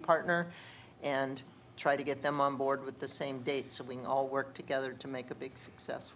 partner and try to get them on board with the same date so we can all work together to make a big success.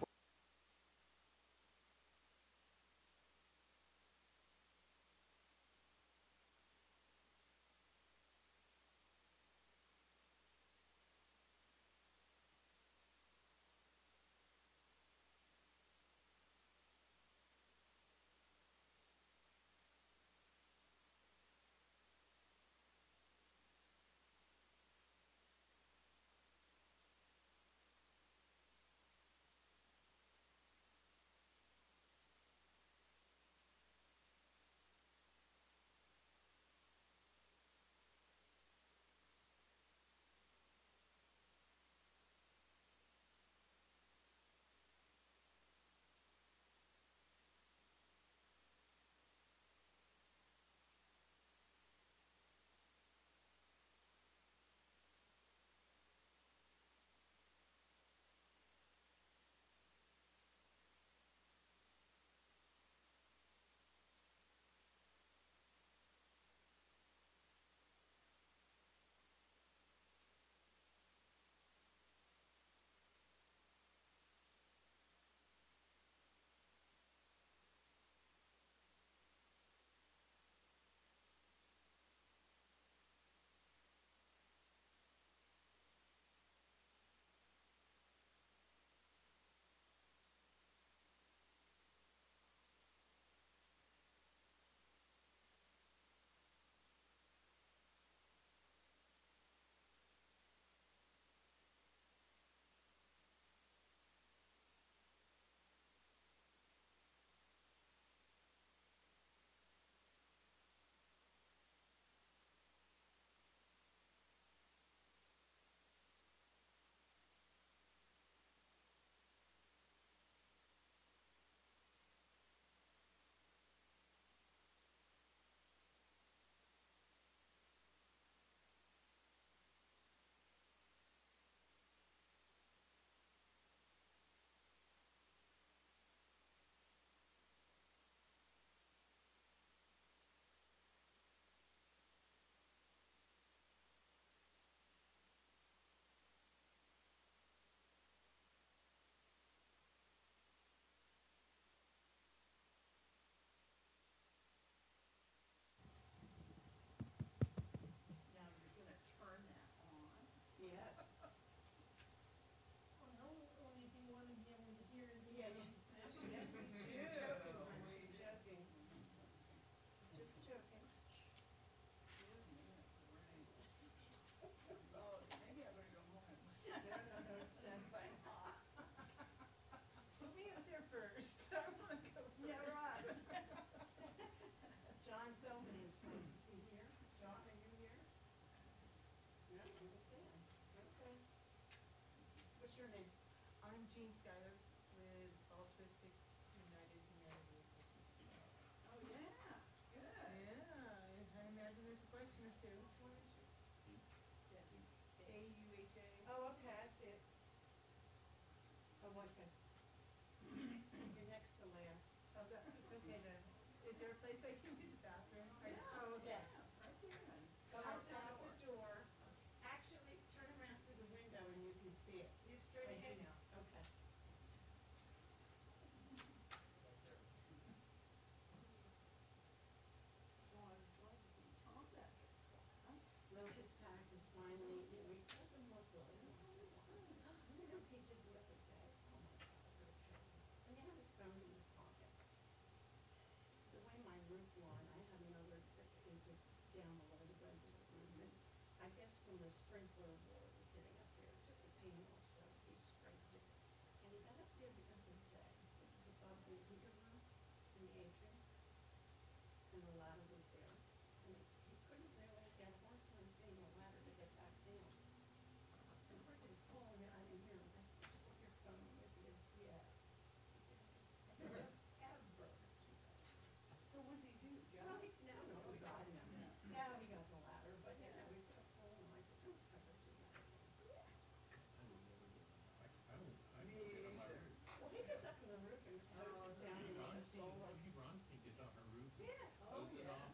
Gets on her roof and closes it off.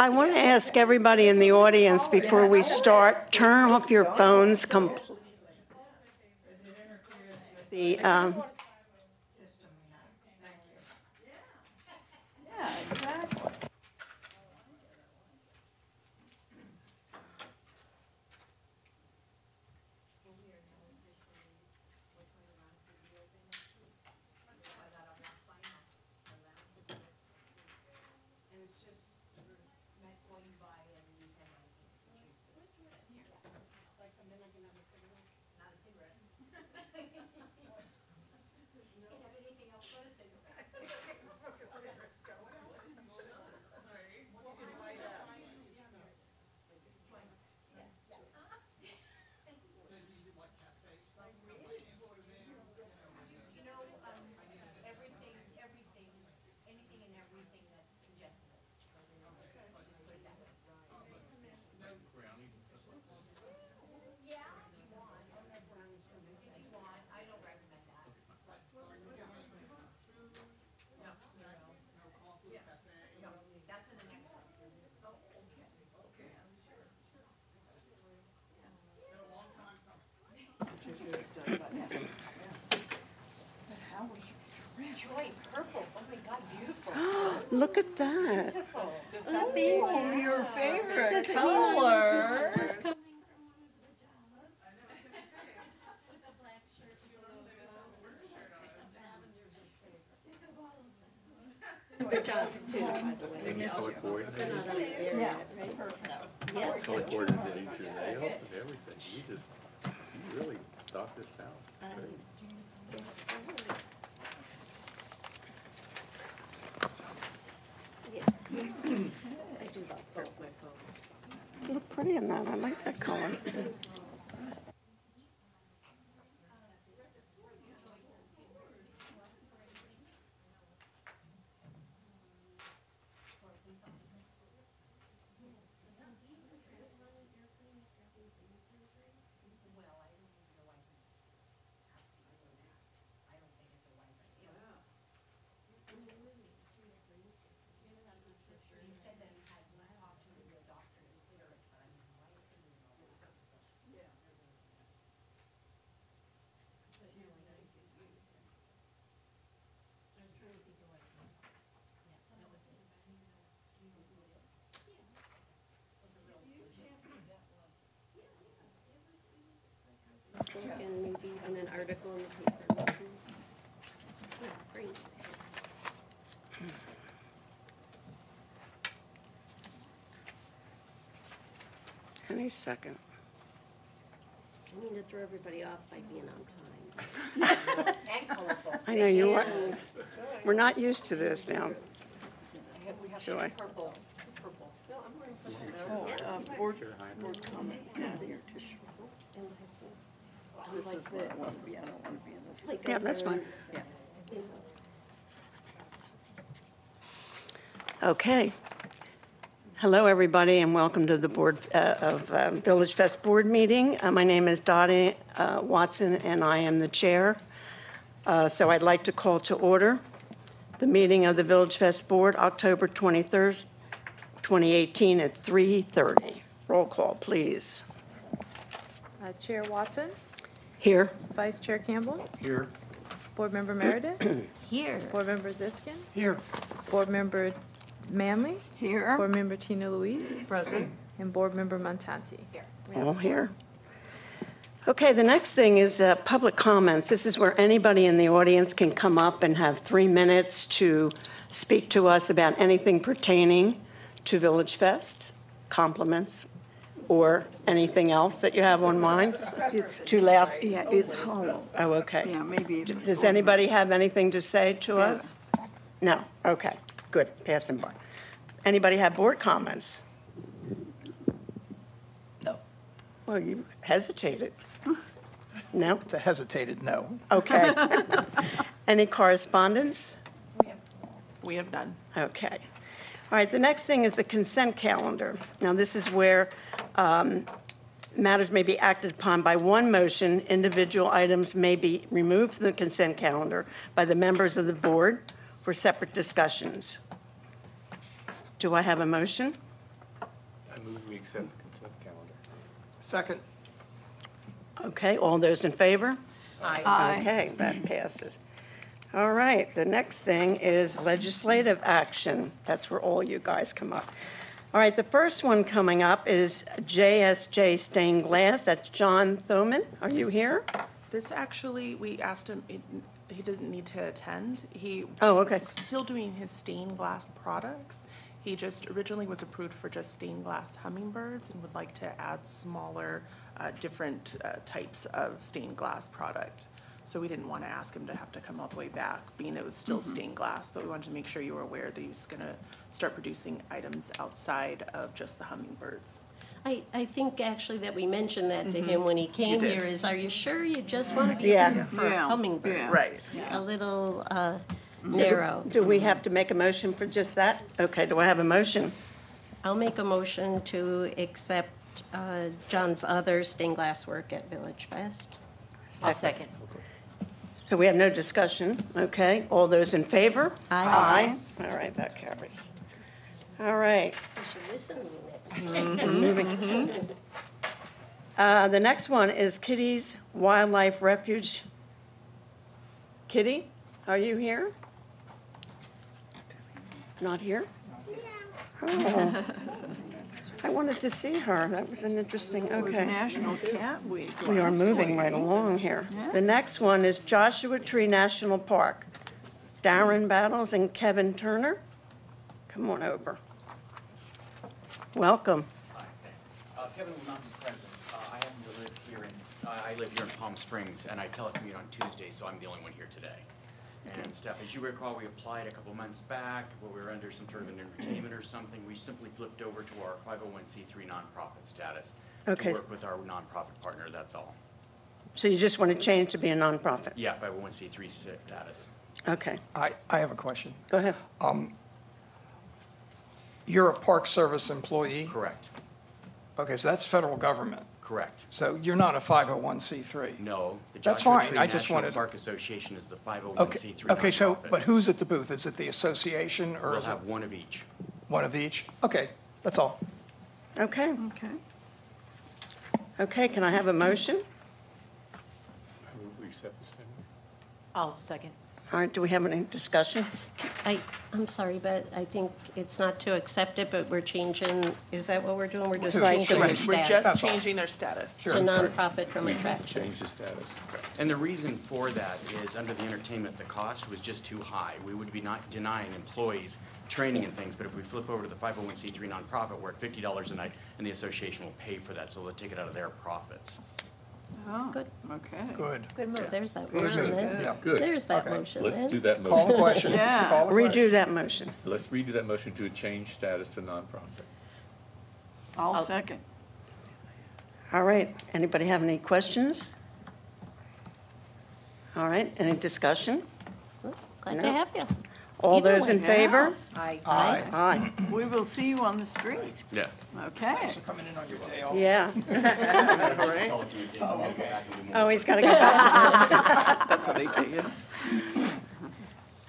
I want to ask everybody in the audience before we start, turn off your phones completely. Look at that. Oh, your favorite color. Good jobs too, by the way. And you color coordinated, Yeah. color coordinated your nails and everything. You really thought this out. It's great. I do love purple. You look pretty in that. I like that color. And maybe even an article in the paper. Yeah, great. Any second. I mean to throw everybody off by being on time. And colorful. I know you are. We're not used to this now. Joy. Purple. Board comments. This is where I want to be. I don't want to be in the. Yeah, that's fine. Yeah. Okay. Hello, everybody, and welcome to the board of VillageFest board meeting. My name is Dottie Watson, and I am the chair. So I'd like to call to order the meeting of the VillageFest board, October 23rd, 2018 at 3:30. Roll call, please. Chair Watson, Here. Vice Chair Campbell, Here. Board Member Meredith, Here. Board Member Ziskin, Here. Board Member Manley, Here. Board Member Tina Louise, Present. and Board Member Montanti. All here. Okay, the next thing is public comments. This is where anybody in the audience can come up and have 3 minutes to speak to us about anything pertaining to VillageFest, compliments, or anything else that you have on mind? Too loud? Yeah, it's hollow. Oh, okay. Yeah, maybe. if it's Does over- anybody have anything to say to us? No? Okay, good, pass them by. Anybody have board comments? No. Well, you hesitated. No? It's a hesitated no. Okay. Any correspondence? We have none. Okay. All right, the next thing is the consent calendar. Now, this is where matters may be acted upon by one motion. Individual items may be removed from the consent calendar by the members of the board for separate discussions. Do I have a motion? I move we accept the consent calendar. Second. Okay, all those in favor? Aye. Okay, that passes. All right, the next thing is legislative action. That's where all you guys come up. All right, the first one coming up is JSJ Stained Glass. That's John Thoman. Are you here? This actually, we asked him, he didn't need to attend. He Oh, okay. is still doing his stained glass products. He just originally was approved for just stained glass hummingbirds and would like to add smaller, different types of stained glass product. So we didn't want to ask him to have to come all the way back, being it was still stained glass, but we wanted to make sure you were aware that he was going to start producing items outside of just the hummingbirds. I think actually that we mentioned that to him when he came did. here, is, are you sure you just want to be Yeah. here for Yeah. hummingbirds? Yeah. Right. A little narrow. Do we have to make a motion for just that? Okay, do I have a motion? I'll make a motion to accept John's other stained glass work at VillageFest. I'll second. So we have no discussion, okay? All those in favor? Aye. Aye. All right, that carries. All right. You should listen to me next time. The next one is Kitty's Wildlife Refuge. Kitty, are you here? Not here? Oh, I wanted to see her. That was an interesting, It was okay. National Cat Week. We are last moving week. right along here. The next one is Joshua Tree National Park. Darren Battles and Kevin Turner. Come on over. Welcome. Kevin will not be present. I happen to live here I live here in Palm Springs, and I telecommute on Tuesday, so I'm the only one here today. And Steph, as you recall, we applied a couple months back, where we were under some sort of an entertainment or something. We simply flipped over to our 501c3 nonprofit status. Okay. To work with our nonprofit partner, that's all. So you just want to change to be a nonprofit? Yeah, 501c3 status. Okay, I have a question. go ahead. You're a Park Service employee? Correct, Okay, so that's federal government. correct. So you're not a 501c3? No, the That's Joshua fine. Tree I just National wanted- Park Association is the Okay, 501c3 okay, so, nonprofit. but who's at the booth? Is it the association or We'll is it have one of each. one of each? Okay, that's all. Okay, Okay. okay, can I have a motion? I move we accept this. I'll second. All right, do we have any discussion? I'm sorry, but I think it's not to accept it, but we're changing, is that what we're doing? We're just Right, changing right. their We're status just That's all. changing their status. to nonprofit from attraction. Change the status. And the reason for that is, under the entertainment, the cost was just too high. We would be not denying employees training and things, but if we flip over to the 501c3 nonprofit, we're at $50 a night, and the association will pay for that, so they'll take it out of their profits. Oh, Good. okay. Good. So there's that Good motion move. then. Yeah. Good. There's that Okay. motion Let's then. do that Call the motion. question. Yeah. Call the question. Redo that motion. Let's redo that motion to change status to nonprofit. I'll second. All right, anybody have any questions? All right, any discussion? Glad No. to have you. All Either those in way. favor? Aye. Aye. Aye, We will see you on the street. Yeah. Okay. Thanks for coming in on your day off. yeah. Oh, Oh, he's got to go back. That's how they pay you.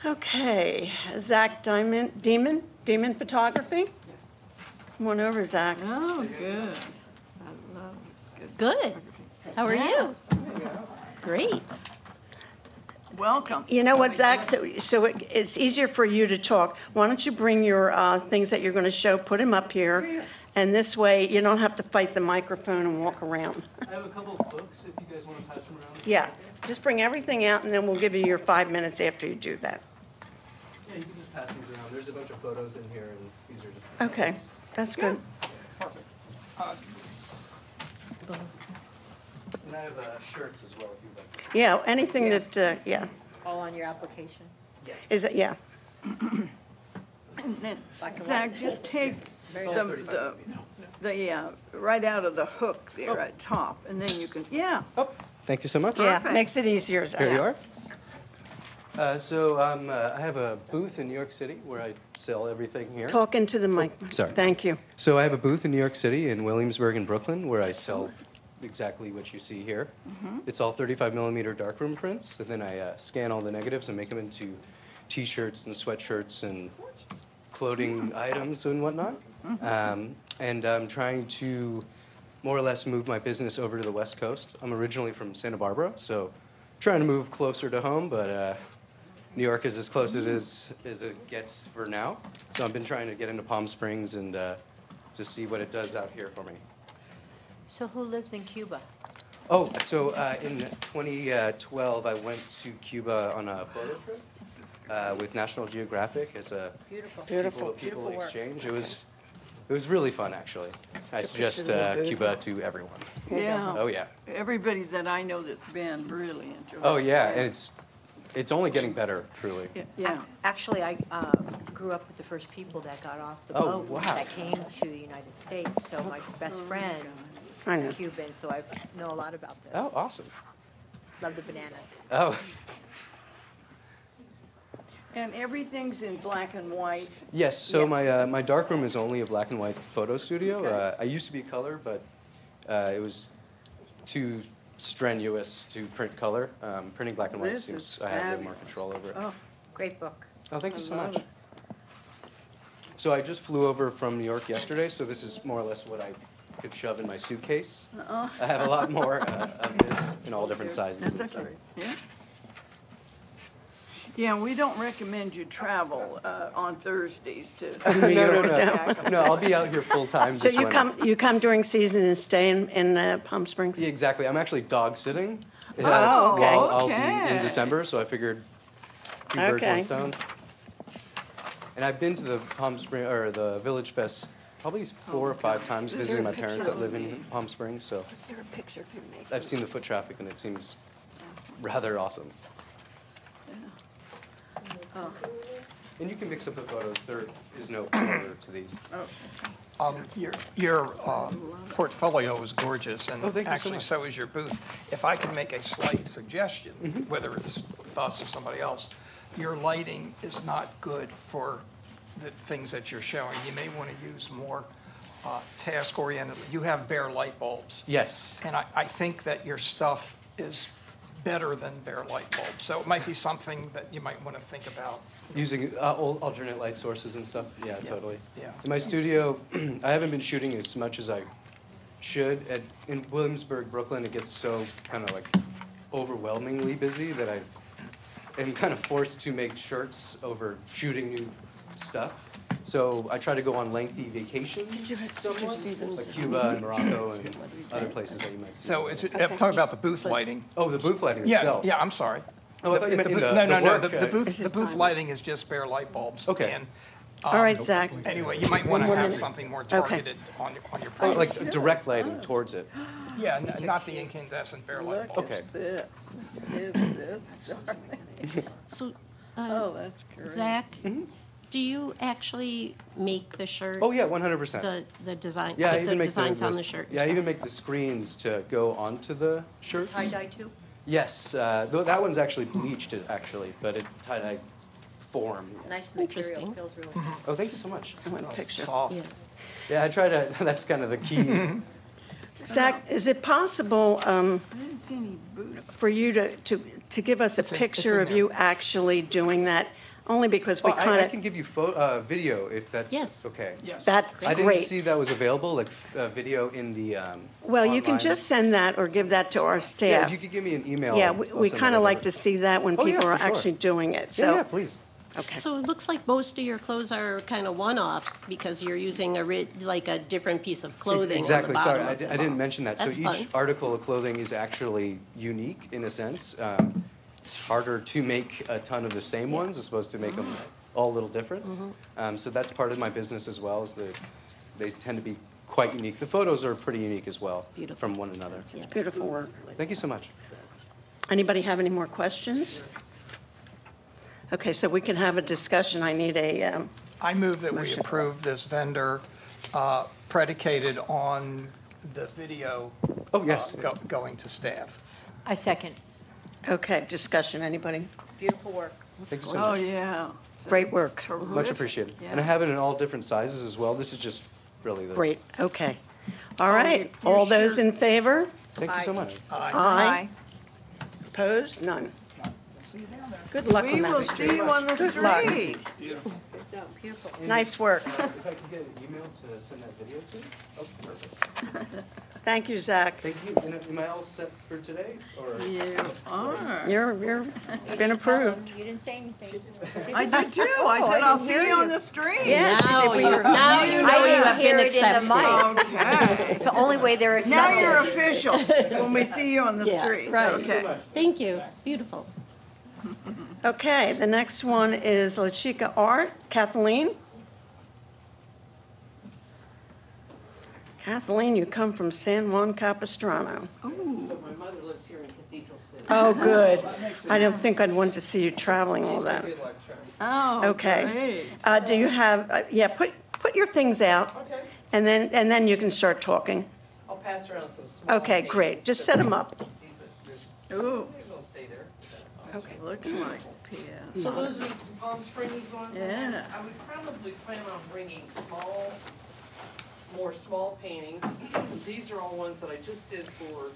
Okay, Zach Demon Photography? Come on over, Zach. Oh, good. I love this. Good. Good. How are you? Great. Welcome. You know what, Zach, so it's easier for you to talk. Why don't you bring your things that you're going to show, put them up here, and this way you don't have to fight the microphone and walk around. I have a couple of books if you guys want to pass them around. Yeah, just bring everything out, and then we'll give you your 5 minutes after you do that. Yeah, you can just pass these around. There's a bunch of photos in here, and these are just. Okay, that's good. Perfect. And I have shirts as well, if you'd like. Yeah, anything that, yeah, All on your application? Yes. is it, yeah. And then, Zach, just take the right out of the hook there at top, and then you can, yeah. Oh, thank you so much. Yeah, Perfect. makes it easier. Here you are. So I have a booth in New York City where I sell everything here. Talk into the mic. sorry. Thank you. So I have a booth in New York City, in Williamsburg, and Brooklyn, where I sell exactly what you see here. It's all 35 millimeter darkroom prints, and then I scan all the negatives and make them into T-shirts and sweatshirts and clothing items and whatnot. And I'm trying to more or less move my business over to the West Coast. I'm originally from Santa Barbara, so trying to move closer to home, but New York is as close as it gets for now. So I've been trying to get into Palm Springs and just see what it does out here for me. So who lives in Cuba? Oh, so in 2012, I went to Cuba on a photo trip with National Geographic as a Beautiful. people exchange. It was really fun, actually. I suggest Cuba to everyone. Yeah. Oh yeah. Everybody that I know that's been really enjoyed. Oh yeah, and it's only getting better, truly. Yeah. Actually, I grew up with the first people that got off the Oh, boat wow. that came to the United States. So my best friend I know. is Cuban, so I know a lot about this. Oh, awesome. Love the banana. Oh, And everything's in black and white. yes. So my darkroom is only a black and white photo studio. Okay. I used to be color, but it was too strenuous to print color. Printing black and white This seems is I have a little more fabulous. control over it. Oh, Great book. Oh, thank you I so love much. it. So I just flew over from New York yesterday, so this is more or less what I could shove in my suitcase. I have a lot more of this in all different sizes and that's stuff. okay. Yeah. Yeah, we don't recommend you travel on Thursdays to. New No, York. no, I'll be out here full time So this you winter. come during season and stay in Palm Springs? Yeah, exactly. I'm actually dog sitting. Oh, okay. While I'll be in Okay. December, so I figured two birds, Okay. one stone. And I've been to the the VillageFest probably 4 or 5 times visiting my parents that live in Palm Springs, so Is there a picture of him making? I've seen the foot traffic and it seems rather awesome. And you can mix up the photos. There is no order to these. Your portfolio is gorgeous, and Oh, thank you so actually much. so is your booth. If I can make a slight suggestion, whether it's with us or somebody else, your lighting is not good for the things that you're showing. You may want to use more task-oriented. You have bare light bulbs. Yes. And I think that your stuff is better than bare light bulbs. So it might be something that you might want to think about. Using alternate light sources and stuff? Yeah, totally. Yeah. In my studio, I haven't been shooting as much as I should. In Williamsburg, Brooklyn, it gets so kind of like overwhelmingly busy that I am kind of forced to make shirts over shooting new stuff. So I try to go on lengthy vacations somewhat, like Cuba and Morocco and other places that you might see. So talk about the booth lighting. Oh, the booth lighting Yeah, itself. yeah, I'm sorry. Oh, I thought you meant in booth- the No, work, the This the booth lighting is just bare light bulbs. Okay. And, All right, Zach. anyway, you might want to more have minute. something more Okay. targeted on your Oh, product. like direct lighting towards it. Yeah, not the incandescent bare light Look bulbs. Okay. at this. Is this? So, Oh, that's great. Zach, do you actually make the shirt? Oh, yeah, 100%. The design, Yeah, I the even make designs on the shirt? Yeah, I even make the screens to go onto the shirts. Tie-dye too? Yes, though that one's actually bleached, actually, but it tie-dye form. yes. Nice material, Interesting. feels really good. Oh, thank you so much. I want a picture. Soft. Yeah. Yeah, I try to, that's kind of the key. Zach, is it possible I didn't see any boot. for you to give us a It's in picture of there. you actually doing that? Only because we Oh, kind I of, can give you video if that's Yes. okay. Yes. that's I didn't great. see that was available, like video in the Well, you can online. just send that or give that to our Yeah, staff. if you could give me an email. Yeah, I'll we send kind that of like over. to see that when Oh, yeah, people are for sure. actually doing it, Yeah, yeah, so, please. okay. So it looks like most of your clothes are kind of one-offs because you're using like a different piece of clothing on the Exactly, sorry, bottom of I didn't mention that. So That's each fun. article of clothing is actually unique in a sense. It's harder to make a ton of the same ones as opposed to make them all a little different. So that's part of my business as well, is that they tend to be quite unique. The photos are pretty unique as well from one another. Beautiful work. Thank you so much. Anybody have any more questions? Okay, so we can have a discussion. I need a, I move that we Motion. approve this vendor predicated on the video Oh, yes. going to staff. I second. okay, discussion. Anybody? Beautiful work. Thank you so Oh, much. yeah. Great work. Terrific. Much appreciated. Yeah. And I have it in all different sizes as well. This is just really the. Great, okay. All right, you're all those sure- in favor? Thank you so much. Aye. Opposed? None. Good luck on We that. will see you on the Good luck. street. Nice work. If I could get an email to send that video to? Oh, perfect. Thank you, Zach. Thank you. And am I all set for today, or? You are. You're been approved. You didn't say anything. I did too. I said, I'll see you on the street. Yes, Now we you were- now you you know know you you have have been accepted. Okay. It's the only way they're Now accepted. you're official when we see you on the Yeah, street. right. Okay. Thank you, beautiful. Okay, the next one is La Chica Art. Kathleen? Kathleen, you come from San Juan Capistrano. My mother lives here in Cathedral City. Oh, good. I don't think I'd want to see you traveling all that. Good luck, Charlie. Oh, Okay. great. Do you have, yeah, put your things out, Okay, and then you can start talking. I'll pass around some small. Okay, great. paintings Just that- set them up. These are- Ooh, They'll stay there. looks like PS. So those are some Palm Springs ones? Yeah. I would probably plan on bringing more small paintings. These are all ones that I just did for,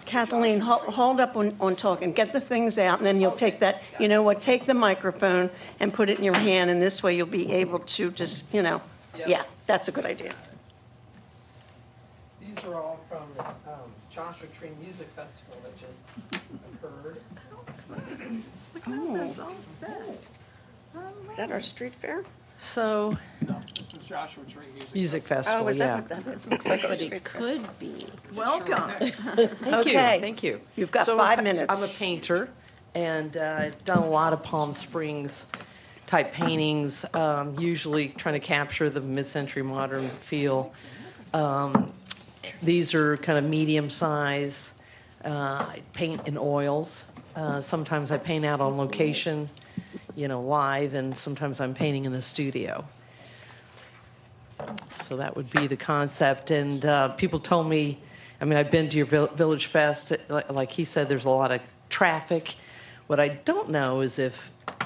Kathleen, hold up on talking. Get the things out, and then you'll take that, you know what, take the microphone and put it in your hand, and this way you'll be able to just, Yep. yeah, that's a good idea. these are all from the Joshua Tree Music Festival that just occurred. It's all set. Is that our street fair? So, No, this is Joshua Tree Music. Music Oh, Festival, is that yeah. what that is? Looks like our But it street fair. could be. Welcome. Thank you, Okay. thank you. You've got So 5 minutes. I'm a painter, and I've done a lot of Palm Springs type paintings, usually trying to capture the mid-century modern feel. These are kind of medium size. I paint in oils. Sometimes I paint out on location, live, and sometimes I'm painting in the studio. So that would be the concept. And people told me, I've been to your VillageFest. Like he said, there's a lot of traffic. What I don't know is if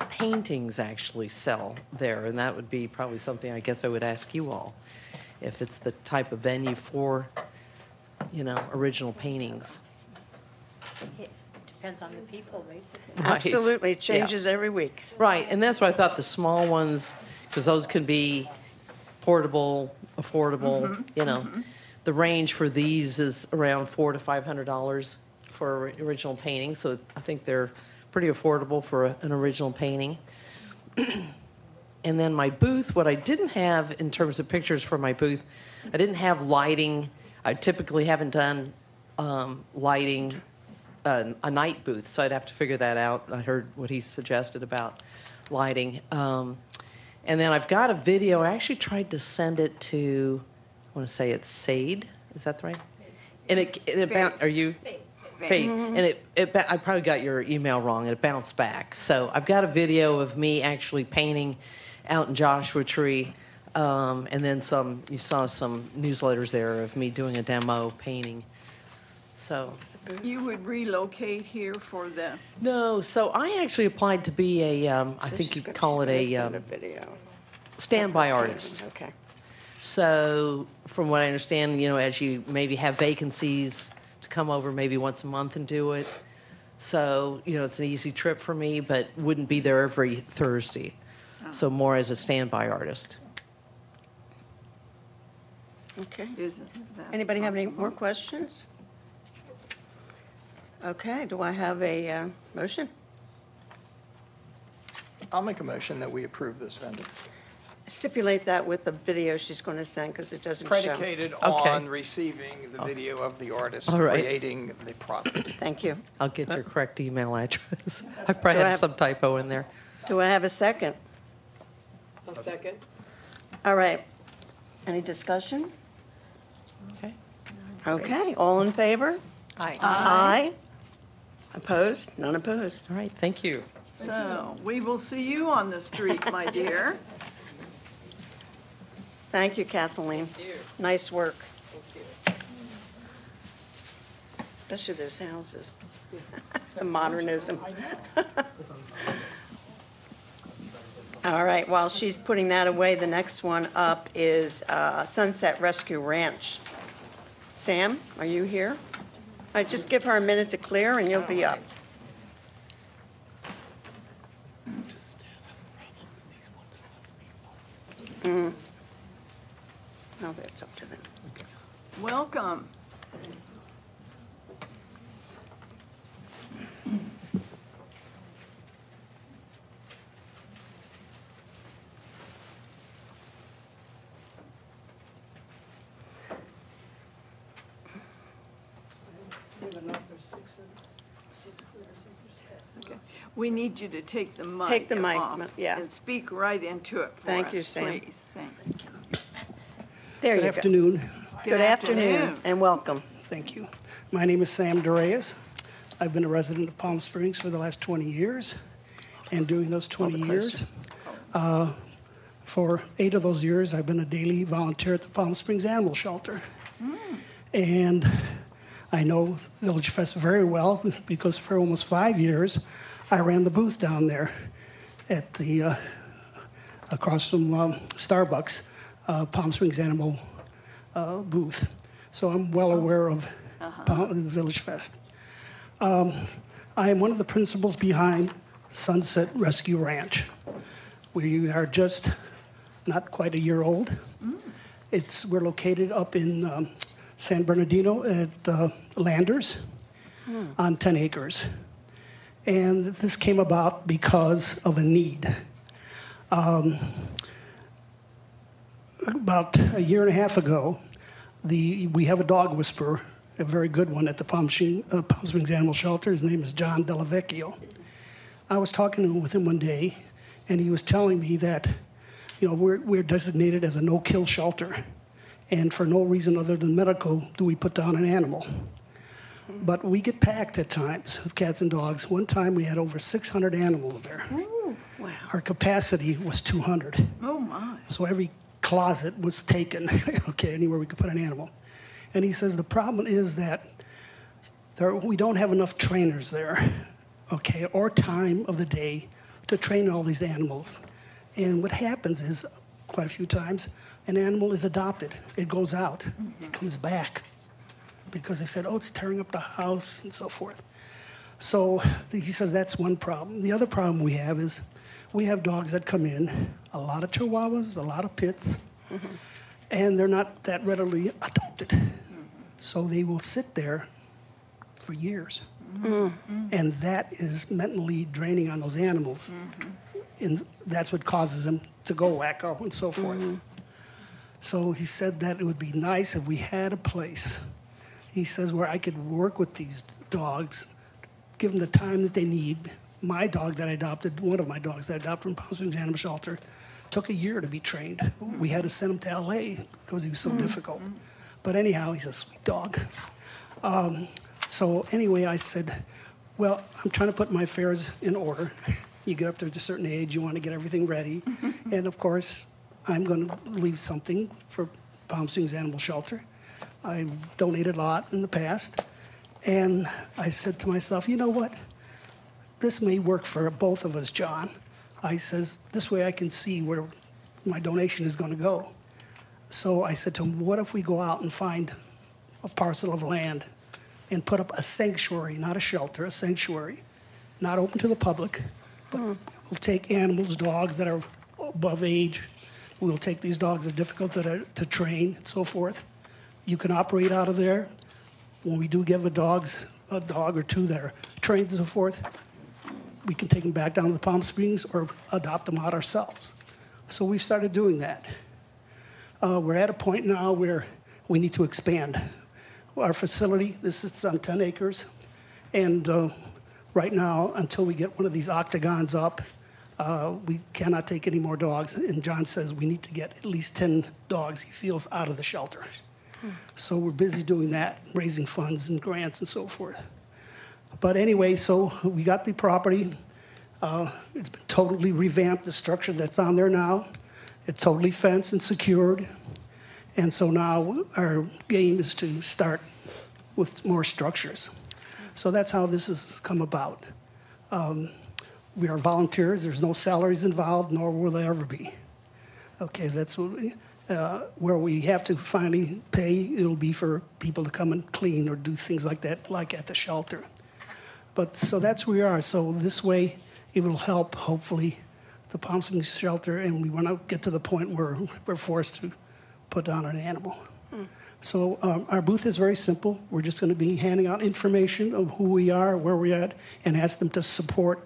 paintings actually sell there, and that would be probably something I guess I would ask you all, if it's the type of venue for, original paintings. Depends on the people, basically. Right. Absolutely, it changes every week. Right, and that's why I thought the small ones, because those can be portable, affordable, The range for these is around $400 to $500 for original painting, so I think they're pretty affordable for an original painting. And then my booth, what I didn't have in terms of pictures for my booth, I didn't have lighting. I typically haven't done lighting, a night booth, so I'd have to figure that out. I heard what he suggested about lighting. And then I've got a video. I actually tried to send it to, I want to say it's Sade. Is that right? And are you? Faith. And I probably got your email wrong, and it bounced back. So I've got a video of me actually painting out in Joshua Tree, and then some. You saw some newsletters there of me doing a demo painting. So You would relocate here for the, no, so I actually applied to be a, I think you'd call it a Video. standby artist. Okay. So from what I understand, as you maybe have vacancies, to come over maybe once a month and do it. So, it's an easy trip for me, but wouldn't be there every Thursday. So more as a standby artist. Okay. that's Anybody have any possible. more questions? Okay, do I have a motion? I'll make a motion that we approve this vendor. Stipulate that with the video she's going to send, because it doesn't show. Predicated Okay. on receiving the video of the artist All right. creating the product. Thank you. I'll get your correct email address. I probably I had have- some typo in there. Do I have a second? A second. All right. Any discussion? Okay. Okay, all in favor? Aye. Aye. Opposed? None opposed. All right, thank you. So, we will see you on the street, my dear. Thank you, Kathleen. Nice work. Especially those houses, the modernism. All right, while she's putting that away, the next one up is Sunset Rescue Ranch. Sam, are you here? All right, just give her a minute to clear and you'll be up. No, that's up to them. Welcome. Okay. We need you to take the mic Take the mic, off yeah. and speak right into it for us, Thank you, Sam. please. Thank you. There you Good go. afternoon. Good afternoon and welcome. Thank you. My name is Sam Duraeus. I've been a resident of Palm Springs for the last 20 years. And during those 20 years, for 8 of those years, I've been a daily volunteer at the Palm Springs Animal Shelter. And I know VillageFest very well because for almost 5 years, I ran the booth down there at the, across from Starbucks, Palm Springs Animal booth. So I'm well aware of the VillageFest. I am one of the principals behind Sunset Rescue Ranch. We are just not quite a year old. We're located up in San Bernardino at Landers on 10 acres. And this came about because of a need. About a year and a half ago, we have a dog whisperer, a very good one at the Palm Springs Animal Shelter. His name is John Delavecchio. I was talking with him one day, and he was telling me that, you know, we're designated as a no-kill shelter, and for no reason other than medical do we put down an animal. But we get packed at times with cats and dogs. One time we had over 600 animals there. Ooh, wow. Our capacity was 200. Oh, my. So every closet was taken, okay, anywhere we could put an animal. And he says the problem is that we don't have enough trainers there, okay, or time of the day to train all these animals. And what happens is, quite a few times, an animal is adopted. It goes out. It comes back because they said, oh, it's tearing up the house and so forth. So he says that's one problem. The other problem we have is we have dogs that come in, a lot of Chihuahuas, a lot of Pits, and they're not that readily adopted. So they will sit there for years. And that is mentally draining on those animals. And that's what causes them to go wacko and so forth. So he said that it would be nice if we had a place, he says, where I could work with these dogs, give them the time that they need. My dog that I adopted, one of my dogs that I adopted from Palm Springs Animal Shelter, took a year to be trained. We had to send him to LA because he was so difficult. But anyhow, he's a sweet dog. So anyway, I said, well, I'm trying to put my affairs in order. You get up to a certain age, you want to get everything ready. And of course, I'm going to leave something for Palm Springs Animal Shelter. I donated a lot in the past. And I said to myself, you know what? This may work for both of us, John. I says, this way I can see where my donation is going to go. So I said to him, what if we go out and find a parcel of land and put up a sanctuary, not a shelter, a sanctuary, not open to the public, but we'll take animals, dogs that are above age. We'll take these dogs that are difficult to train and so forth. You can operate out of there. When we do give a dog or two that are trained and so forth, we can take them back down to the Palm Springs or adopt them out ourselves. So we've started doing that. We're at a point now where we need to expand. Our facility, this is on 10 acres, and right now, until we get one of these octagons up, we cannot take any more dogs. And John says we need to get at least 10 dogs he feels out of the shelter. So we're busy doing that, raising funds and grants and so forth. But anyway, so we got the property. It's been totally revamped, the structure that's on there now. It's totally fenced and secured. And so now our game is to start with more structures. So that's how this has come about. We are volunteers. There's no salaries involved, nor will there ever be. Okay, that's what where we have to finally pay, it'll be for people to come and clean or do things like that, like at the shelter. But so that's where we are. So this way, it will help, hopefully, the Palm Springs shelter, and we want to get to the point where we're forced to put down an animal. So our booth is very simple. We're just going to be handing out information of who we are, where we're at, and ask them to support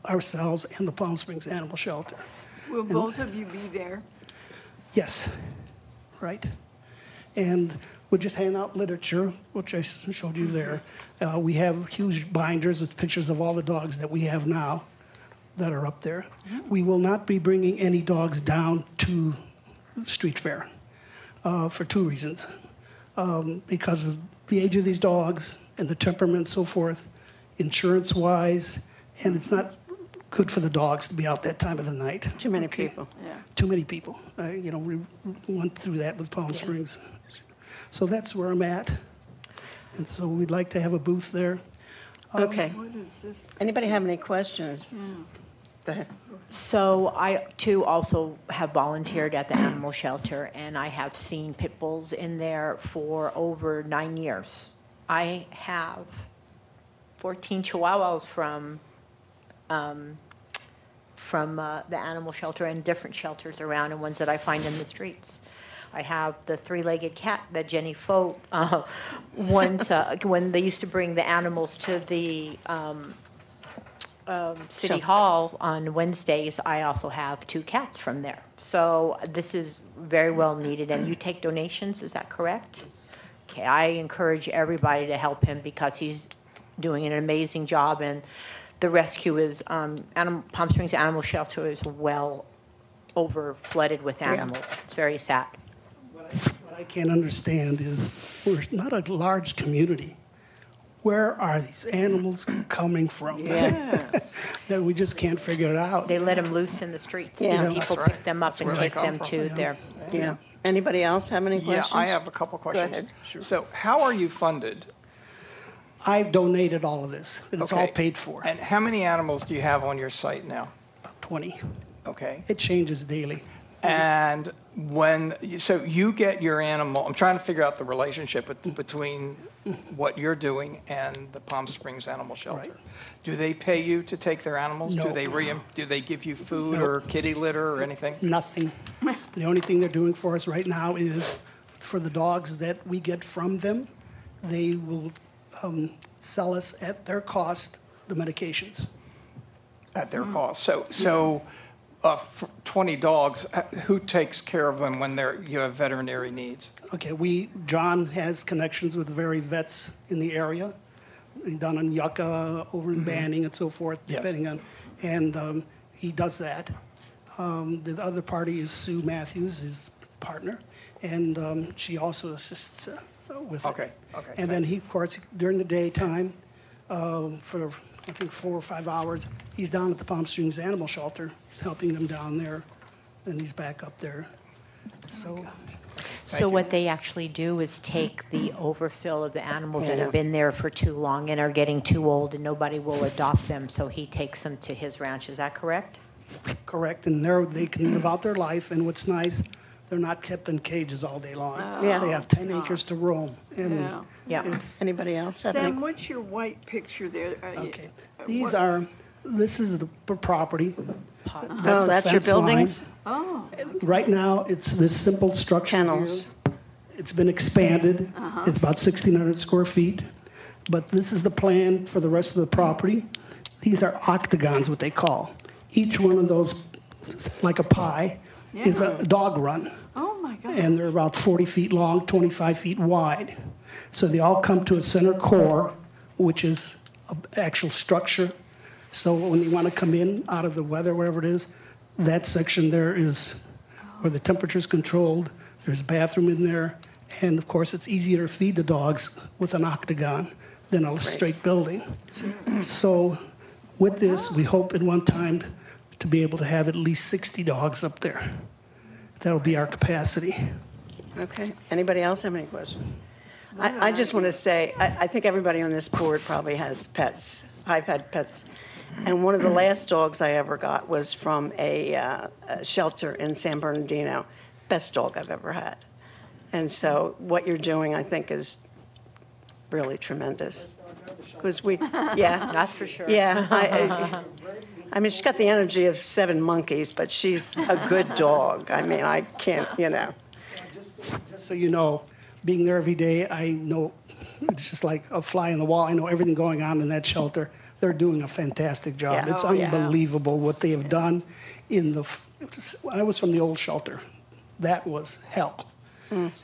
ourselves and the Palm Springs Animal Shelter. Will both of you be there? Yes, right. And we'll just hand out literature, which I showed you there. We have huge binders with pictures of all the dogs that we have now that are up there. We will not be bringing any dogs down to Street Fair for two reasons. Because of the age of these dogs and the temperament and so forth, insurance-wise, and it's not good for the dogs to be out that time of the night. Too many people. Yeah. Too many people. You know, we went through that with Palm Springs. So that's where I'm at. And so we'd like to have a booth there. Okay. What is this? Anybody have any questions? Go ahead. So I, too, also have volunteered at the animal shelter, and I have seen pit bulls in there for over 9 years. I have 14 Chihuahuas from the animal shelter and different shelters around, and ones that I find in the streets. I have the three-legged cat that Jenny Fote, once, when they used to bring the animals to the City Hall on Wednesdays, I also have 2 cats from there. So this is very well needed, and you take donations, is that correct? Okay, I encourage everybody to help him because he's doing an amazing job, and the rescue is, Palm Springs Animal Shelter is well over flooded with animals. It's very sad. What I can't understand is we're not a large community. Where are these animals coming from? That we just can't figure it out. They let them loose in the streets. Yeah. And people That's right. pick them up That's and where they take come them from. to their, Yeah. Anybody else have any questions? Yeah, I have a couple questions. ahead. So how are you funded? I've donated all of this, and it's all Okay. paid for. And how many animals do you have on your site now? About 20. Okay. It changes daily. And so you get your animal, I'm trying to figure out the relationship between what you're doing and the Palm Springs Animal Shelter. Right. Do they pay you to take their animals? No. Do they give you food No. or kitty litter or anything? Nothing. The only thing they're doing for us right now is for the dogs that we get from them, they will sell us at their cost the medications. At their cost. So 20 dogs, who takes care of them when you have veterinary needs? Okay, John has connections with very vets in the area, down in Yucca, over in Banning and so forth, Yes. depending on, and he does that. The other party is Sue Matthews, his partner, and she also assists with it. Okay. And then he, of course, during the daytime, for I think 4 or 5 hours, he's down at the Palm Springs Animal Shelter, helping them down there, and he's back up there. so what they actually do is take the overfill of the animals that have been there for too long and are getting too old and nobody will adopt them, so he takes them to his ranch, is that correct? Correct, and they can live out their life, and what's nice, they're not kept in cages all day long. Yeah. They have 10 acres to roam, and Yeah. it's, Anybody else have any? Sam, what's your white picture there? okay. This is the property. Oh, that's your fence line. buildings? Oh, Right now, it's this simple structure here. Kennels. It's been expanded. It's about 1,600 square feet. But this is the plan for the rest of the property. These are octagons, what they call. Each one of those, like a pie, is a dog run. oh my God. And they're about 40 feet long, 25 feet wide. So they all come to a center core, which is an actual structure So when you want to come in out of the weather, wherever it is, that section there is where the temperature is controlled. There's a bathroom in there. And of course, it's easier to feed the dogs with an octagon than a straight building. So with this, we hope in one time to be able to have at least 60 dogs up there. That'll be our capacity. Okay. Anybody else have any questions? I just want to say, I think everybody on this board probably has pets. I've had pets. And one of the last dogs I ever got was from a shelter in San Bernardino. Best dog I've ever had. And so what you're doing, I think, is really tremendous. Because yeah. That's for sure. Yeah. I mean, she's got the energy of 7 monkeys, but she's a good dog. I mean, I can't, Just so you know, being there every day, I know it's just like a fly in the wall. I know everything going on in that shelter. They're doing a fantastic job. Yeah. It's Oh, yeah. unbelievable what they have done in the. I was from the old shelter. That was hell.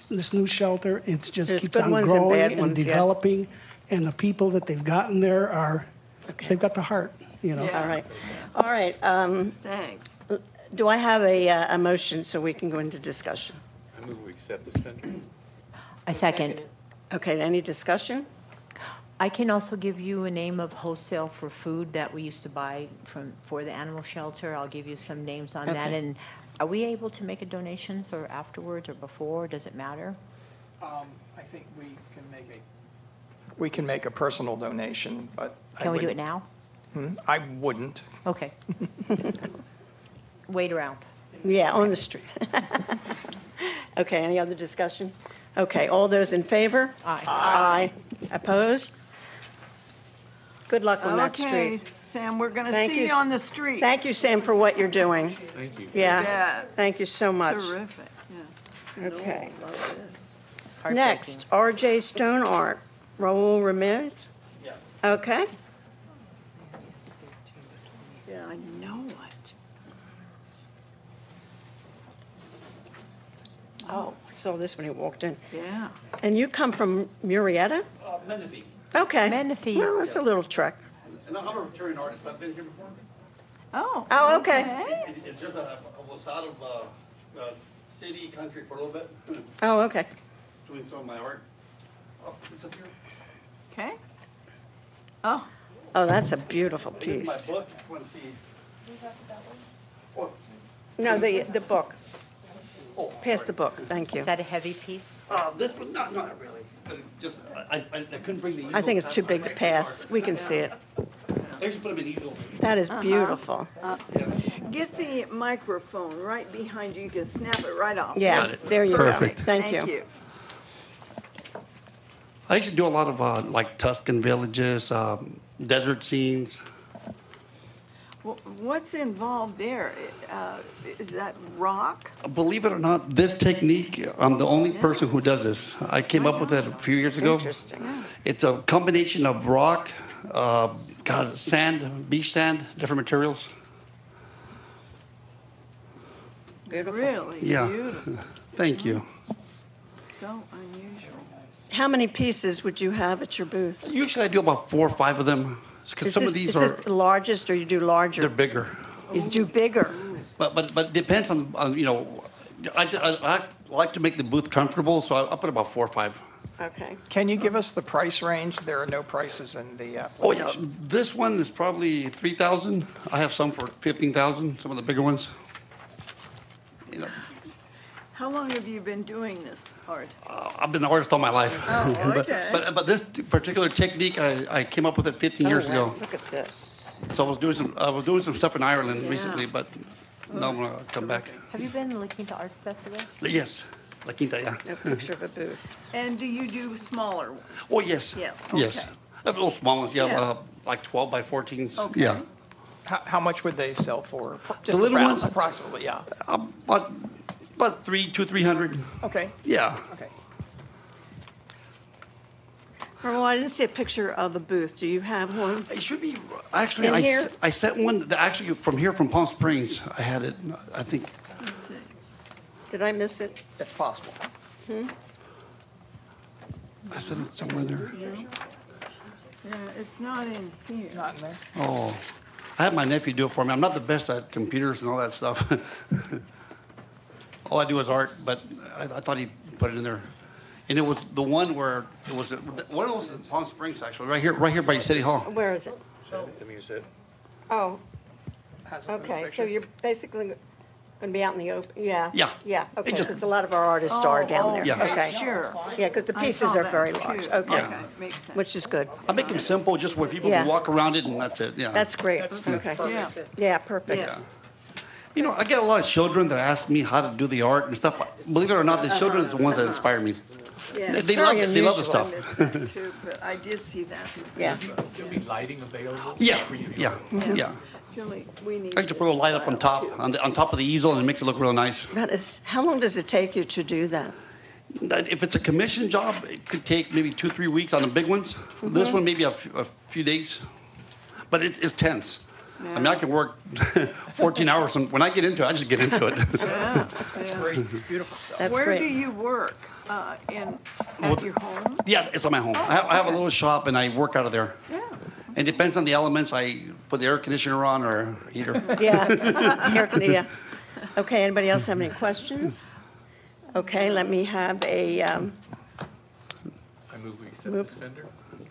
This new shelter, it just There's keeps good on ones and growing bad and ones, yeah. developing. And the people that they've gotten there are, they've got the heart, you know. All right. All right. Thanks. Do I have a motion so we can go into discussion? I move we accept this vendor. I second. Okay, any discussion? I can also give you a name of wholesale for food that we used to buy for the animal shelter. I'll give you some names on that. Okay. And are we able to make a donations or afterwards or before? Does it matter? I think we can make a personal donation, but. Can we do it now? I wouldn't. Okay. Wait around. Yeah, on the street. Okay, any other discussion? Okay, all those in favor? Aye. Aye. Opposed? Good luck on that Okay, street. Sam, we're going to Thank see you. you on the street. Thank you, Sam, for what you're doing. Thank you. Yeah, Yeah. thank you so much. Terrific, yeah. Okay. Heartbreaking. Next, RJ Stone Art, Raul Ramirez? Yeah. Okay. Yeah, I know it. Oh, I saw this when he walked in. Yeah. And you come from Murrieta? Menifee. Okay. Menifee. Well, that's a little trek. And I'm a returning artist. I've been here before. Oh. Oh, okay. It's just I was out of city, country for a little bit, Oh, okay. doing some of my art. Oh, it's up here. Okay. Oh, Oh, that's a beautiful This is piece. my book. If you want to see. Oh, No, the book. oh, Pass the book, thank you. Is that a heavy piece? this was not really. But it just I couldn't bring the easel. I think it's too big to pass. We can see it. I used to put them in easels. That is beautiful. get the microphone right behind you. You can snap it right off. Yeah, there you go. Perfect. Thank you. I used to do a lot of like Tuscan villages, desert scenes. What's involved there? Is that rock? Believe it or not, this technique, I'm the only person who does this. I came up with it a few years ago. Interesting. It's a combination of rock, sand, beach sand, different materials. Beautiful. Really Yeah. beautiful. Thank you. So unusual. How many pieces would you have at your booth? Usually I do about 4 or 5 of them because some of these Is are, this the largest, or you do larger? they're bigger. You do bigger? But it depends on you know, I like to make the booth comfortable, so I'll put about 4 or 5. Okay. Can you give us the price range? There are no prices in the Oh yeah, application. this one is probably 3,000. I have some for 15,000, some of the bigger ones. You know, How long have you been doing this art? I've been an artist all my life. Oh, okay. but this particular technique, I came up with it 15 years Oh, wow. ago. Look at this. So I was doing some stuff in Ireland recently, but now I'm gonna come back. Have you been to La Quinta Art Festival? Yes, La Quinta, yeah. No picture of a booth. And do you do smaller ones? Oh, yes. Yes, Yes. okay. Little small ones, yeah, Yeah. like 12 by 14s. Okay. Yeah. How much would they sell for? Just little around- ones? Approximately, yeah. About 300. Okay, Yeah. okay. Well, I didn't see a picture of a booth. Do you have one? It should be, actually, In here? I sent one, actually, from here, from Palm Springs. I had it, I think. Let's see. Did I miss it? If possible. I sent it somewhere there. Yeah, it's not in here. Not in there? Oh, I had my nephew do it for me. I'm not the best at computers and all that stuff. All I do is art, but I thought he put it in there. And it was the one where it was one of those in Palm Springs, actually, right here by City Hall. Where is it? I mean, is it? Oh, Has a okay, so picture. you're basically going to be out in the open, yeah? Yeah. Yeah, okay, just- because a lot of our artists are down there. Yeah. Okay. Sure. Yeah, because the I pieces saw are that very too. large, okay. Yeah. Makes sense. Which is good. I make them simple, just where people Yeah. can walk around it, and that's it. Yeah. That's great, That's okay. perfect. Yeah, perfect. Yeah. You know, I get a lot of children that ask me how to do the art and stuff. Believe it or not, the children is the ones that inspire me. Yeah. They love it. They love the unusual. stuff. I missed that too, but I did see that. Yeah. There'll be lighting available? Yeah, for you to- yeah, yeah. Julie, we need. I just put a light up on top, on top of the easel, and it makes it look real nice. That is, how long does it take you to do that? If it's a commission job, it could take maybe 2-3 weeks on the big ones. This one, maybe a few days. But it's tense. I mean, I can work 14 hours. And when I get into it, I just get into it. Yeah. That's great, beautiful stuff. That's Where great. do you work? At your home? Yeah, it's at my home. I have a little shop, and I work out of there. Yeah. It depends on the elements. I put the air conditioner on or heater. Yeah, yeah. Okay, anybody else have any questions? Okay, let me have a, I move we accept this vendor.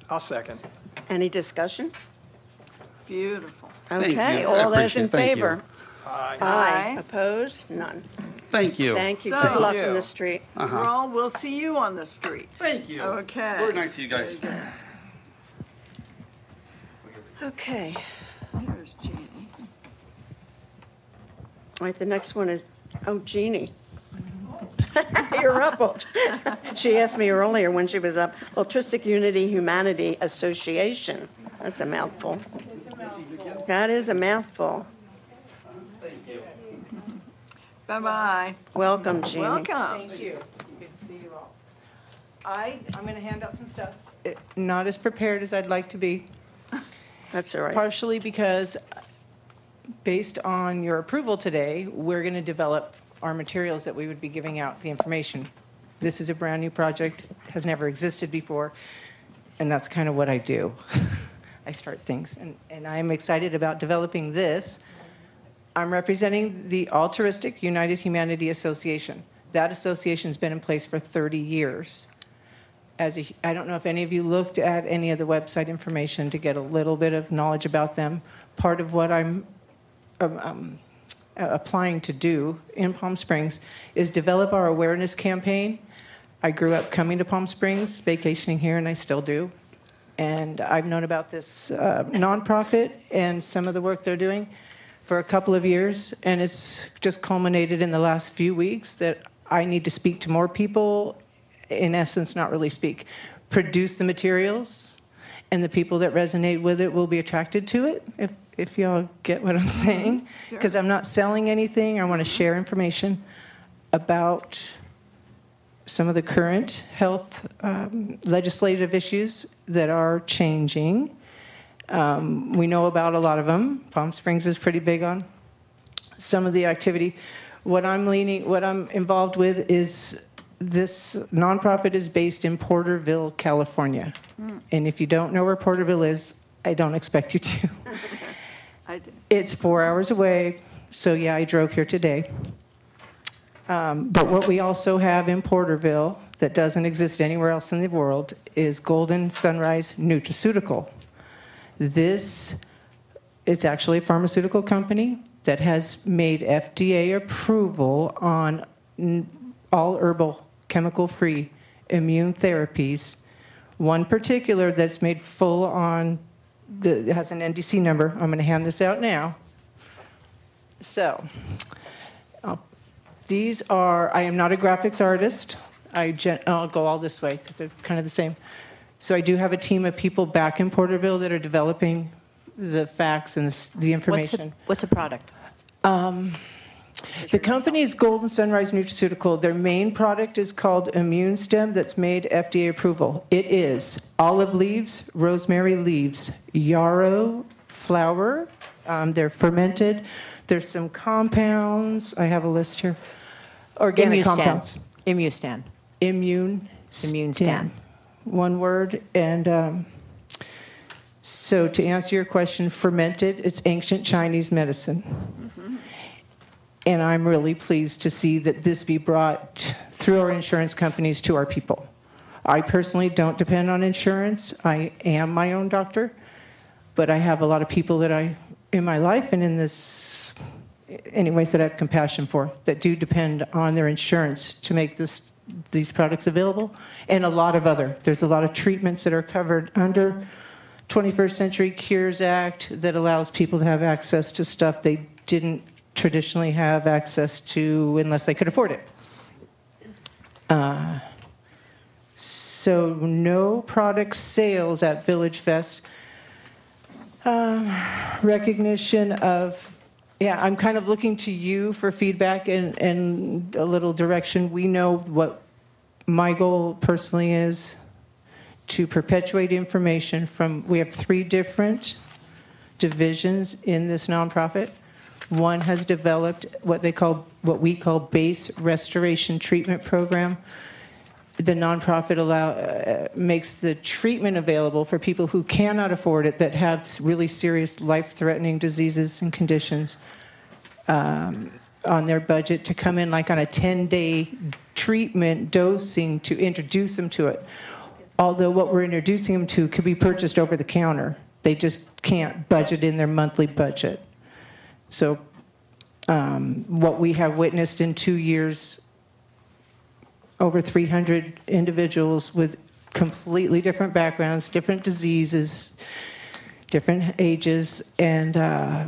I'll second. any discussion? Beautiful. Thank Okay, you. I all those appreciate in it. Thank you. favor? Aye. Aye. Opposed? None. Thank you. Thank you. So- Good luck Thank in you. the street. Well, we'll see you on the street. Thank you. Okay. Very nice of you guys. Okay. Here's Jeannie. All right, the next one is, oh, Jeannie. You're up. She asked me earlier when she was up, Altruistic Unity Humanity Association. That's a mouthful. That is a mouthful. Bye-bye. Welcome, Jeannie. Welcome. Thank you. Good to see you all. I'm going to hand out some stuff. Not as prepared as I'd like to be, That's all right. partially because, based on your approval today, we're going to develop our materials that we would be giving out, the information. This is a brand-new project, has never existed before, and that's kind of what I do. I start things, and I'm excited about developing this. I'm representing the Altruistic United Humanity Association. That association's been in place for 30 years. I don't know if any of you looked at any of the website information to get a little bit of knowledge about them. Part of what I'm applying to do in Palm Springs is develop our awareness campaign. I grew up coming to Palm Springs, vacationing here, and I still do. And I've known about this nonprofit and some of the work they're doing for a couple of years, and it's just culminated in the last few weeks that I need to speak to more people, in essence, not really speak, produce the materials, and the people that resonate with it will be attracted to it, if y'all get what I'm saying. Because I'm not selling anything. I want to share information about some of the current health legislative issues that are changing. We know about a lot of them. Palm Springs is pretty big on some of the activity. What I'm involved with is this nonprofit is based in Porterville, California. And if you don't know where Porterville is, I don't expect you to. I did. It's 4 hours away, so yeah, I drove here today. But what we also have in Porterville that doesn't exist anywhere else in the world is Golden Sunrise Nutraceutical. It's actually a pharmaceutical company that has made FDA approval on all herbal, chemical-free immune therapies. One particular that's made full on, that has an NDC number. I'm going to hand this out now. So, these are, I am not a graphics artist. I'll go all this way because they're kind of the same. So I do have a team of people back in Porterville that are developing the facts and the information. What's the product? The company is Golden Sunrise Nutraceutical. Their main product is called Immune Stem that's made FDA approval. It is olive leaves, rosemary leaves, yarrow flower. They're fermented. There's some compounds. I have a list here. Organic compounds. Immustan. Immune Stem. One word. And So to answer your question, fermented, it's ancient Chinese medicine. And I'm really pleased to see that this be brought through our insurance companies to our people. I personally don't depend on insurance. I am my own doctor, but I have a lot of people that in my life and in this, anyways, that I have compassion for, that do depend on their insurance to make these products available, and there's a lot of treatments that are covered under 21st Century Cures Act that allows people to have access to stuff they didn't traditionally have access to unless they could afford it. So no product sales at VillageFest. Recognition of, I'm kind of looking to you for feedback and a little direction. We know what my goal personally is, to perpetuate information we have 3 different divisions in this nonprofit. One has developed what we call base restoration treatment program. The nonprofit makes the treatment available for people who cannot afford it, that have really serious life-threatening diseases and conditions on their budget, to come in like on a 10-day treatment dosing to introduce them to it. Although what we're introducing them to could be purchased over the counter. They just can't budget in their monthly budget. So what we have witnessed in 2 years, over 300 individuals with completely different backgrounds, different diseases, different ages, and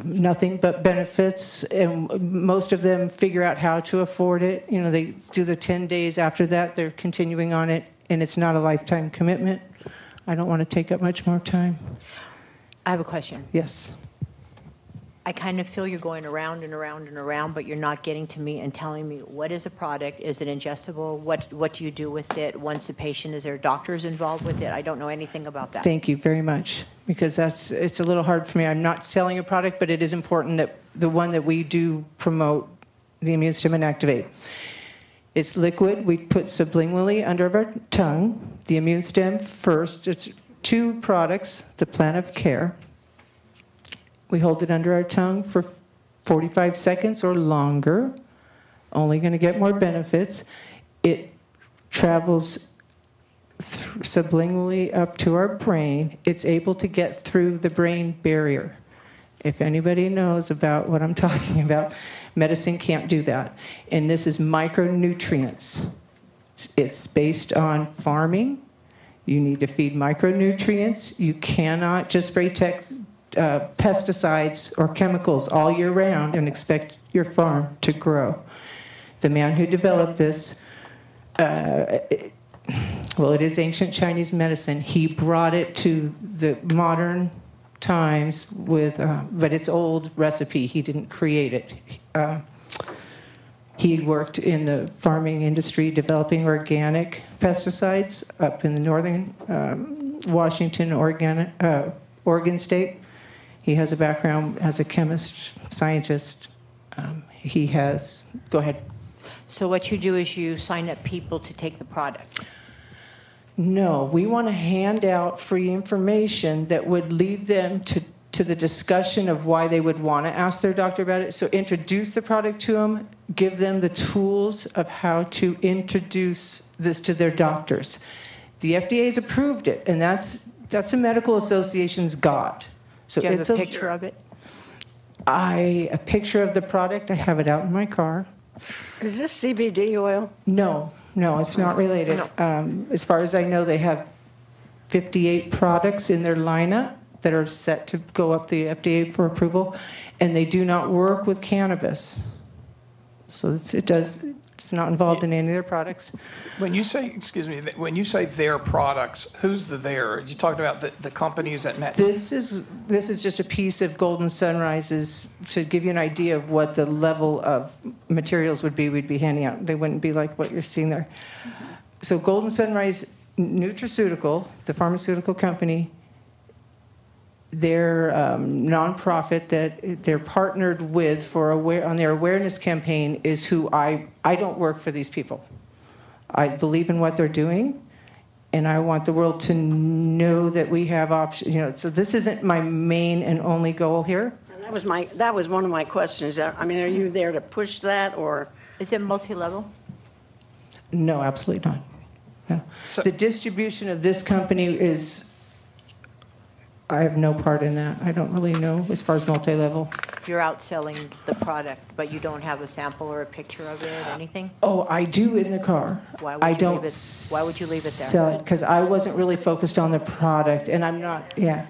nothing but benefits. And most of them figure out how to afford it. You know, they do the 10 days after that, they're continuing on it, and it's not a lifetime commitment. I don't want to take up much more time. I have a question. Yes. I kind of feel you're going around and around and around, but you're not getting to me and telling me what is a product, is it ingestible, what do you do with it once the patient is there, doctors involved with it? I don't know anything about that. Thank you very much, because it's a little hard for me. I'm not selling a product, but it is important that the one that we do promote, the Immune Stim and Activate. It's liquid. We put sublingually under our tongue. The Immune Stim first. It's 2 products, the plan of care. We hold it under our tongue for 45 seconds or longer. Only going to get more benefits. It travels sublingually up to our brain. It's able to get through the brain barrier. If anybody knows about what I'm talking about, medicine can't do that. And this is micronutrients. It's based on farming. You need to feed micronutrients. You cannot just spray pesticides or chemicals all year round and expect your farm to grow. The man who developed this, it is ancient Chinese medicine. He brought it to the modern times but it's old recipe. He didn't create it. He worked in the farming industry developing organic pesticides up in the northern Washington, Oregon state. He has a background as a chemist, scientist. Go ahead. So what you do is you sign up people to take the product? No, we want to hand out free information that would lead them to the discussion of why they would want to ask their doctor about it. So introduce the product to them, give them the tools of how to introduce this to their doctors. The FDA's approved it, and that's a medical association's God. So Do you have it's a picture of it? A picture of the product. I have it out in my car. Is this CBD oil? No, it's not related. No. As far as I know, they have 58 products in their lineup that are set to go up the FDA for approval, and they do not work with cannabis. So it's not involved in any of their products. When you say, when you say their products, who's the their? You talked about the companies that met. This is just a piece of Golden Sunrise's to give you an idea of what the level of materials would be we'd be handing out. They wouldn't be like what you're seeing there. So Golden Sunrise Nutraceutical, the pharmaceutical company, their nonprofit that they're partnered with on their awareness campaign is who I don't work for these people. I believe in what they're doing, and I want the world to know that we have options, you know, so this isn't my main and only goal here. And that was one of my questions. I mean, are you there to push that, or? Is it multi-level? No, absolutely not. No. The distribution of this company is, I have no part in that. I don't really know as far as multi-level. You're out selling the product, but you don't have a sample or a picture of it, anything? Oh, I do in the car. Why would I you don't leave it- why would you leave it there? sell it because I wasn't really focused on the product, and I'm not. Yeah,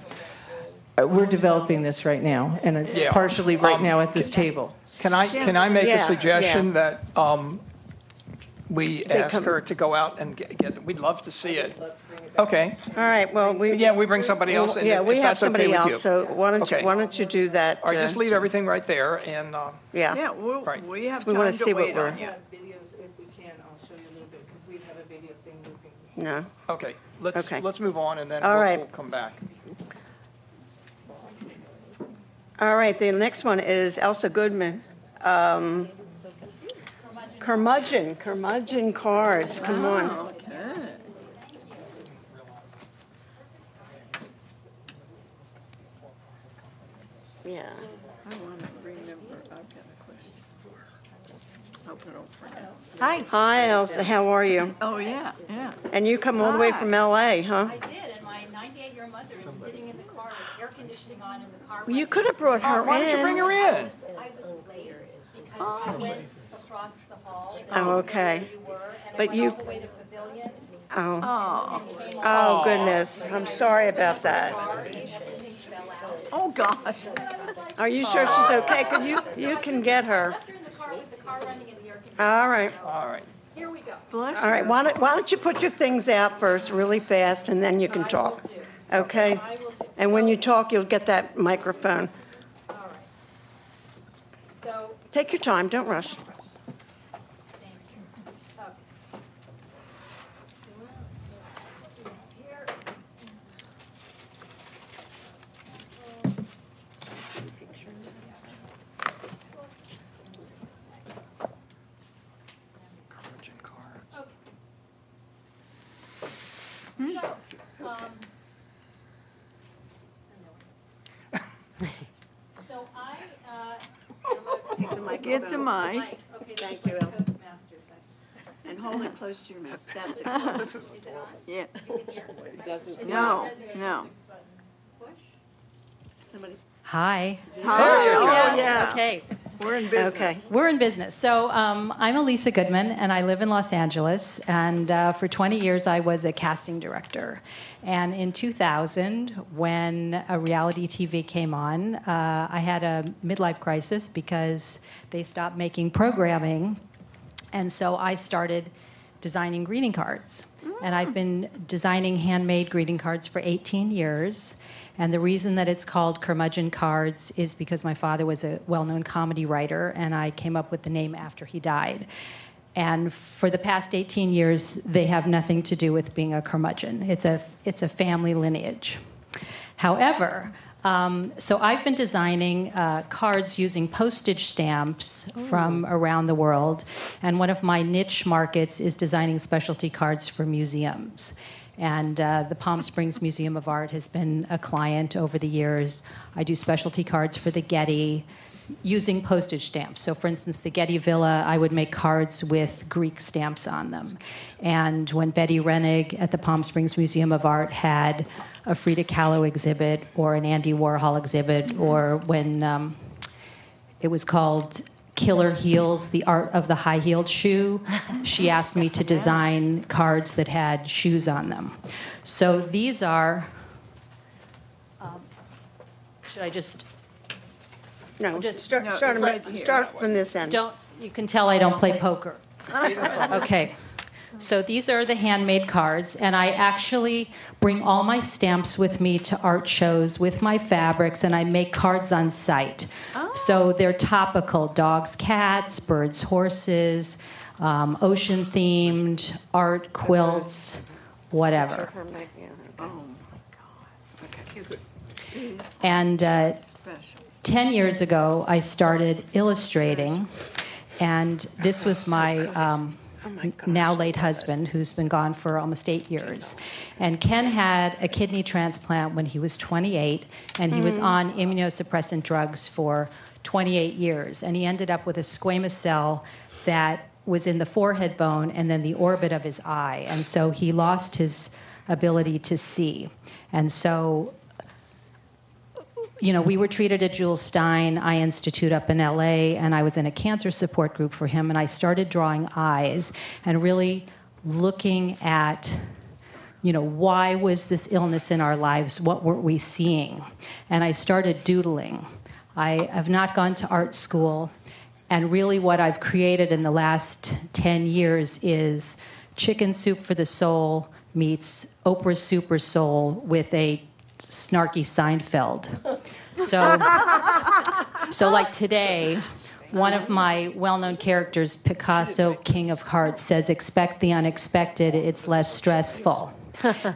we're developing this right now, and it's Yeah. partially right now at this table. Can I make Yeah, a suggestion that we They ask come- her to go out and get, we'd love to see it. Okay. All right, well, We bring somebody else in, Yeah, if we have that's okay somebody with you. else, so why Okay. don't you do that? All right, just leave everything right there, and, Yeah. Yeah, Right. we have We wanna time see to what wait we're- on you. Videos, if we can, I'll show you a little bit because we have a video thing looping. No. okay, Okay. let's move on, and then All we'll right. come back. All right, the next one is Elsa Goodman. Curmudgeon cards, come on. Yeah. I want to remember, I've got a question. Hope I don't forget. Hi. Hi, Elsa, how are you? Oh, yeah, yeah. And you come all the way from LA, huh? I did, and my 98-year mother is sitting in the car with air conditioning on in the car. Well, you could have brought her in. Why don't you bring her in? I was late because I went across the hall. Oh, okay. But you, All the way to Pavilion. oh, oh goodness, I'm sorry about that. Oh, gosh. Are you sure she's okay? Could you can get her. Left her in the car with the car running in the air conditioning. All right. All right. Here we go. Bless All right, why don't you put your things out first really fast, and then you can talk, okay? And when you talk, you'll get that microphone. All right. So, Take your time, don't rush. thank you. Okay. Here. Curmudgeon cards. So I, Get the mic. okay, Thank you, Elsa. Toastmasters. And hold it close to your mouth, that's it. This is, Yeah. Doesn't- No, no. Somebody. Hi. Hi. you go. Oh, yeah. Okay. We're in business. Okay. We're in business. So I'm Elisa Goodman, and I live in Los Angeles. And for 20 years, I was a casting director. And in 2000, when a reality TV came on, I had a midlife crisis because they stopped making programming. And so I started designing greeting cards. And I've been designing handmade greeting cards for 18 years. And the reason that it's called Curmudgeon Cards is because my father was a well-known comedy writer, and I came up with the name after he died. And for the past 18 years, they have nothing to do with being a curmudgeon. It's a family lineage. However, so I've been designing cards using postage stamps from around the world, and one of my niche markets is designing specialty cards for museums. And the Palm Springs Museum of Art has been a client over the years. I do specialty cards for the Getty using postage stamps. So for instance, the Getty Villa, I would make cards with Greek stamps on them. And when Betty Rennig at the Palm Springs Museum of Art had a Frida Kahlo exhibit or an Andy Warhol exhibit, or when it was called Killer Heels, the art of the high-heeled shoe, she asked me to design cards that had shoes on them. So these are, should I just, No, Just- start from this end. you can tell I don't play poker. Okay. So these are the handmade cards, and I actually bring all my stamps with me to art shows with my fabrics, and I make cards on site. So they're topical: dogs, cats, birds, horses, ocean-themed, art, quilts, whatever. And 10 years ago, I started illustrating, and this was my now late husband, who's been gone for almost 8 years. And Ken had a kidney transplant when he was 28, and he was on immunosuppressant drugs for 28 years. And he ended up with a squamous cell that was in the forehead bone and then the orbit of his eye. And so he lost his ability to see. And so, you know, we were treated at Jules Stein Eye Institute up in LA, and I was in a cancer support group for him, and I started drawing eyes and really looking at, you know, why was this illness in our lives? What were we seeing? And I started doodling. I have not gone to art school, and really what I've created in the last 10 years is Chicken Soup for the Soul meets Oprah's Super Soul with a snarky Seinfeld. So like today, one of my well-known characters, Picasso, King of Hearts, says, "Expect the unexpected, it's less stressful."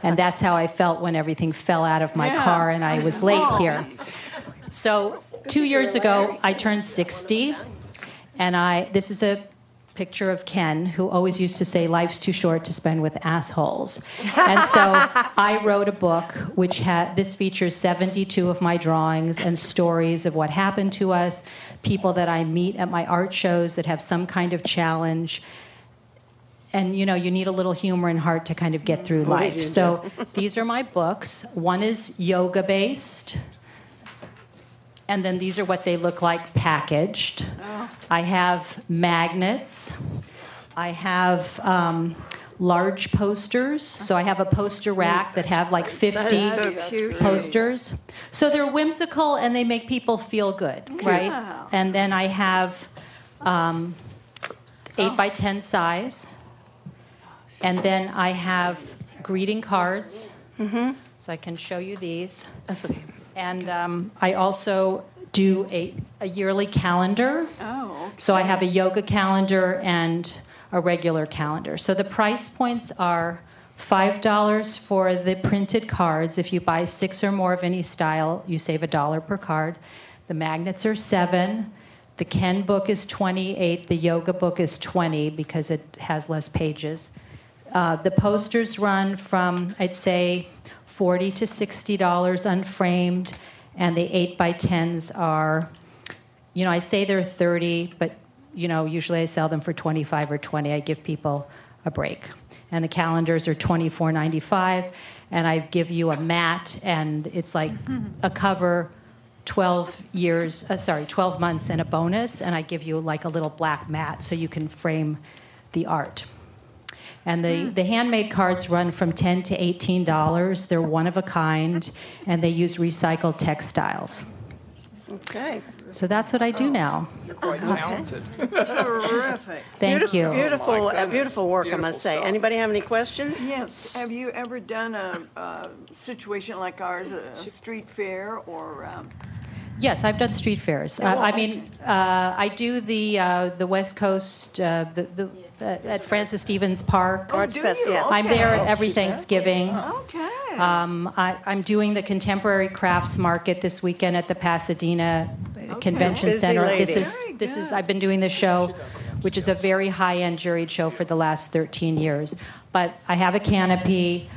And that's how I felt when everything fell out of my car and I was late here. So 2 years ago, I turned 60, and this is a picture of Ken, who always used to say, "Life's too short to spend with assholes." And so I wrote a book which this features 72 of my drawings and stories of what happened to us, people that I meet at my art shows that have some kind of challenge. And, you know, you need a little humor and heart to kind of get through life. So these are my books. One is yoga-based. And then these are what they look like packaged. I have magnets. I have large posters. So I have a poster rack that have like 50 posters. So they're whimsical and they make people feel good, right? And then I have 8 by 10 size. And then I have greeting cards. So I can show you these. That's okay. And I also do a yearly calendar. Oh. So I have a yoga calendar and a regular calendar. So the price points are $5 for the printed cards. If you buy 6 or more of any style, you save $1 per card. The magnets are $7. The Ken book is $28. The yoga book is $20 because it has less pages. The posters run from, I'd say, $40 to $60 unframed, and the 8 by 10s are, you know, I say they're $30, but, you know, usually I sell them for $25 or $20. I give people a break. And the calendars are $24.95, and I give you a mat, and it's like a cover, 12 months and a bonus, and I give you like a little black mat so you can frame the art. And the handmade cards run from $10 to $18. They're one of a kind, and they use recycled textiles. Okay. So that's what I do now. You're quite talented. Terrific. Thank you. Beautiful, goodness. beautiful work, I Beautiful must say. stuff. Anybody have any questions? Yes. Have you ever done a situation like ours, a street fair or? Yes, I've done street fairs. I do the West Coast, at Francis Stevens Park. Arts Fest, yeah. I'm there every Thanksgiving. Okay. I'm doing the Contemporary Crafts Market this weekend at the Pasadena Convention Busy Center. lady. This is I've been doing this show, which is a very high-end juried show for the last 13 years. But I have a canopy.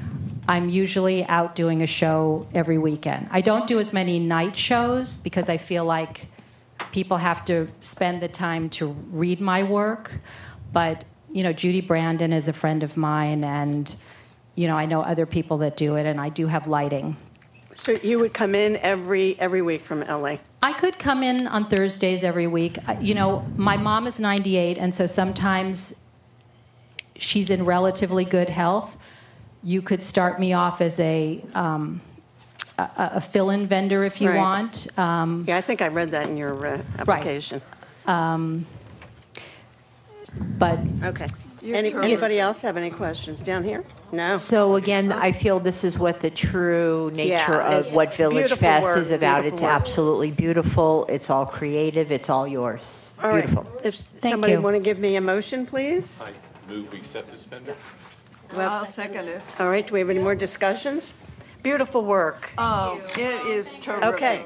I'm usually out doing a show every weekend. I don't do as many night shows because I feel like people have to spend the time to read my work. But, you know, Judy Brandon is a friend of mine, and, you know, I know other people that do it, and I do have lighting. So you would come in every week from LA? I could come in on Thursdays every week. You know, my mom is 98, and so sometimes she's in relatively good health. You could start me off as a fill-in vendor if you want. Yeah, I think I read that in your application. But okay. Anybody else have any questions down here? No. So again, I feel this is what the true nature of what Village Fest is about. It's absolutely beautiful. It's all creative. It's all yours. All right. Beautiful. If somebody want to give me a motion, please. I move we accept this vendor. I'll second it. All right. Do we have any more discussions? Beautiful work. It is terrific. Okay.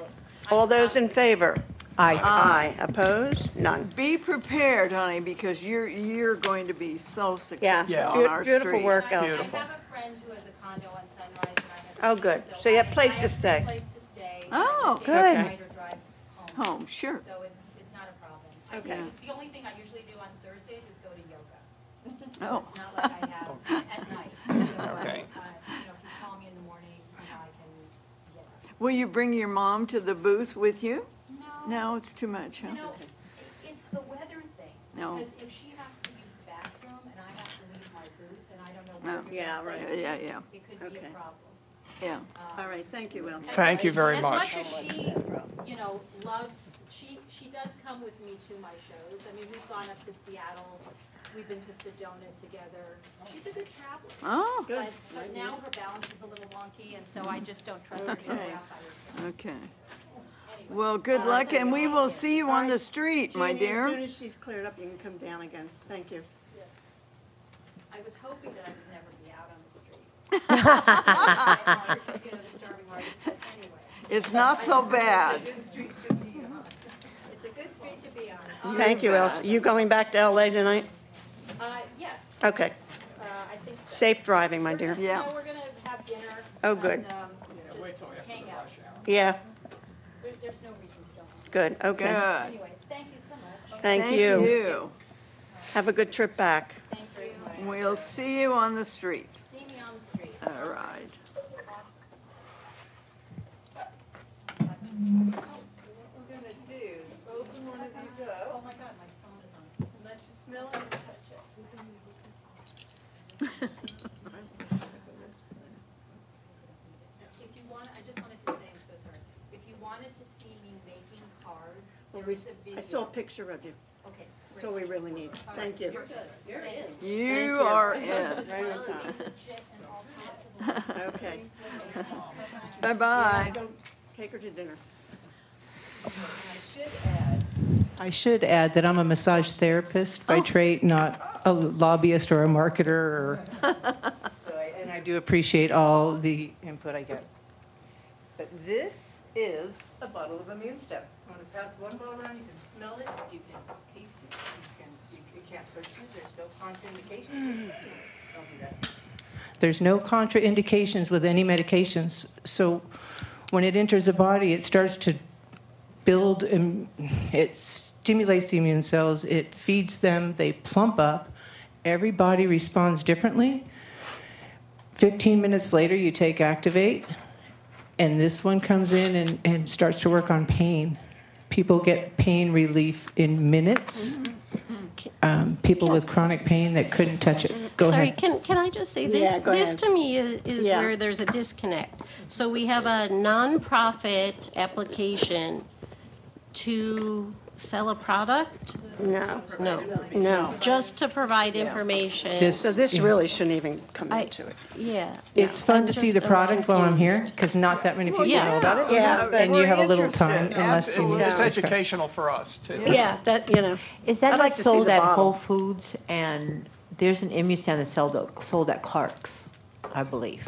All those in favor? Aye. Opposed? None. Be prepared, honey, because you're going to be so Yeah. successful on our street. Beautiful work, Elsie. Beautiful. I have a friend who has a condo on Sunrise, and I Oh, have. good. So you have a place to stay. A place to stay. Oh, Stay good. overnight or drive home. Home, sure. So it's not a problem. Okay. The only thing I usually do on Thursdays is go to yoga. Oh. So it's not like I have at night. So, Okay. if you call me in the morning, I can get up. Will you bring your mom to the booth with you? No. No, it's too much, huh? It's the weather thing. No. Because if she has to use the bathroom and I have to leave my booth and I don't know No. where you're Yeah, gonna right. place me, Yeah. it could be a Okay. problem. Yeah. All right, thank you, Elsie. Thank you very much. As much as she, loves, she does come with me to my shows. I mean, we've gone up to Seattle, we've been to Sedona together. She's a good traveler. Oh, good. But now her balance is a little wonky, and so I just don't trust her to go Okay. out by herself. Okay. Well, good luck, and we will see you on the street, my Jeannie, dear. as soon as she's cleared up, you can come down again. Thank you. Yes. I was hoping that I would never be out on the street. The starving artist, but anyway. It's not so bad. It's a good street to be on. It's a good street to be on. Thank you, Elsie. You going back to LA tonight? Yes. Okay. I think so. Safe driving, my dear. Yeah. No, we're gonna have dinner. Oh, good. And, just hang out. Yeah, There's no reason to don't. good, okay. Good. Anyway, thank you so much. Thank you. you. Have a good trip back. Thank you. We'll see you on the street. See me on the street. All right. So what we're gonna do, open one of these up. Oh my God, my phone is on. Let you smell it and touch it. If you want, I just wanted to say, I'm so sorry. If you wanted to see me making cards, there is a video. I saw a picture of you. Okay. That's all we really need. Thank you. You're good. You're in. You are in. Right on time. Okay. Bye-bye. Don't take her to dinner. I should add that I'm a massage therapist by trade, not a lobbyist or a marketer. And I do appreciate all the input I get. But this is a bottle of Immune Step. I'm going to pass one bottle around. You can smell it. You can taste it. You can't push it. There's no contraindications. Don't do that. There's no contraindications with any medications. So when it enters the body, it starts to build, it stimulates the immune cells, it feeds them, they plump up. Every body responds differently. 15 minutes later, you take Activate, and this one comes in and starts to work on pain. People get pain relief in minutes. People with chronic pain that couldn't touch it. Go Sorry, ahead. can I just say this? Yeah, go This ahead. to me is Yeah. where there's a disconnect. So we have a nonprofit application to sell a product? No, No, no. just to provide information. So this really shouldn't even come into it. Yeah. It's fun I'm to see just the a little product while I'm here, confused. because not that many people yeah. know about it. Yeah, but And you we're have a little interested. time unless you It's subscribe. educational for us, too. Yeah, that, Is that I'd like not to see sold the at bottle. Whole Foods? And there's an immune stand that's sold at Clark's, I believe.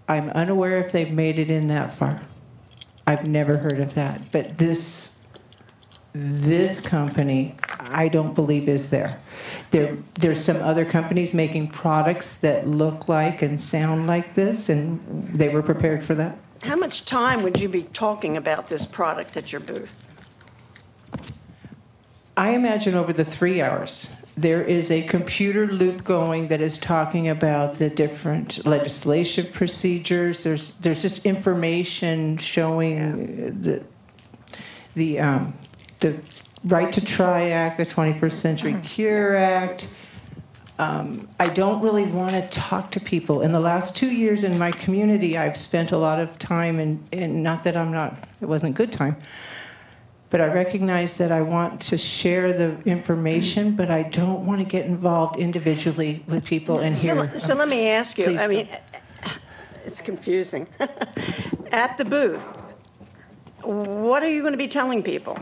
I'm unaware if they've made it in that far. I've never heard of that. But this company, I don't believe is there. There's some other companies making products that look like and sound like this, and they were prepared for that. how much time would you be talking about this product at your booth? I imagine over the 3 hours, there is a computer loop going that is talking about the different legislative procedures. There's just information showing the Right to Try Act, the 21st Century Cure Act. I don't really want to talk to people. In the last 2 years in my community, I've spent a lot of time, and not that it wasn't a good time, but I recognize that I want to share the information, but I don't want to get involved individually with people and hear. So let me ask you, Please I go. mean, it's confusing. At the booth, what are you going to be telling people?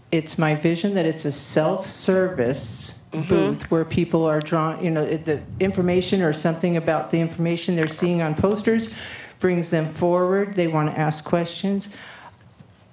It's my vision that it's a self-service booth where people are drawn, the information or something about the information they're seeing on posters. brings them forward. They want to ask questions.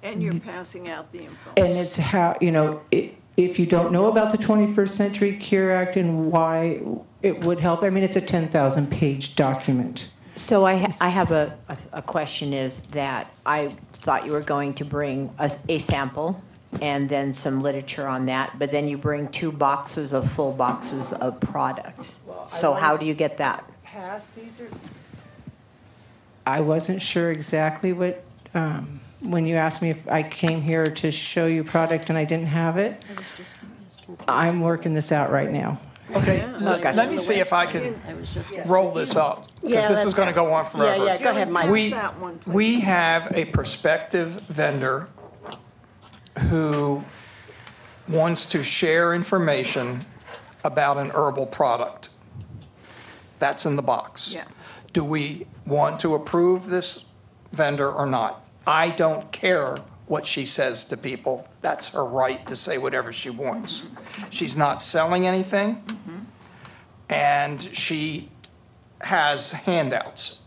And you're passing out the info. And it's how, if you don't know about the 21st Century Cure Act and why it would help, I mean, it's a 10,000-page document. So I have a question is that I thought you were going to bring a sample and then some literature on that, but then you bring full boxes of product. So how do you get that? I wasn't sure exactly what, when you asked me if I came here to show you product and I didn't have it, I'm working this out right now. Okay, let me see if I can roll this up, because this is going to go on forever. Yeah, go ahead, Mike. We have a prospective vendor who wants to share information about an herbal product. That's in the box. Yeah. Do we want to approve this vendor or not? I don't care what she says to people. That's her right to say whatever she wants. She's not selling anything, and she has handouts.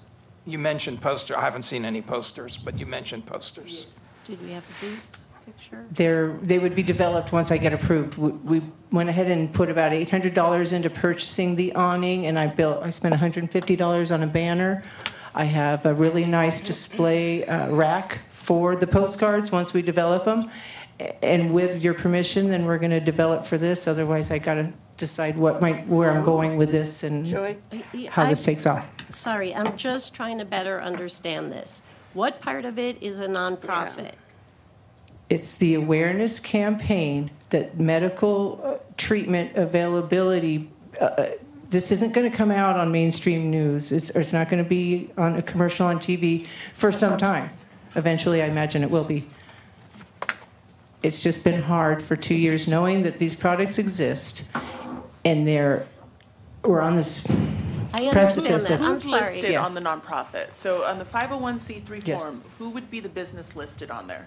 You mentioned posters. I haven't seen any posters, but you mentioned posters. Did we have a booth picture? They would be developed once I get approved. We went ahead and put about $800 into purchasing the awning, and I spent $150 on a banner. I have a really nice display rack for the postcards once we develop them. And with your permission, then we're going to develop for this. Otherwise, I got to decide where I'm going with this and how this takes off. Sorry, I'm just trying to better understand this. What part of it is a nonprofit? It's the awareness campaign that medical treatment availability, this isn't going to come out on mainstream news. It's not going to be on a commercial on TV for some time. Eventually, I imagine it will be. It's just been hard for 2 years knowing that these products exist, and we're on this I precipice understand that. of. I'm sorry. Listed on the nonprofit. So on the 501c3 Yes. form, who would be the business listed on there?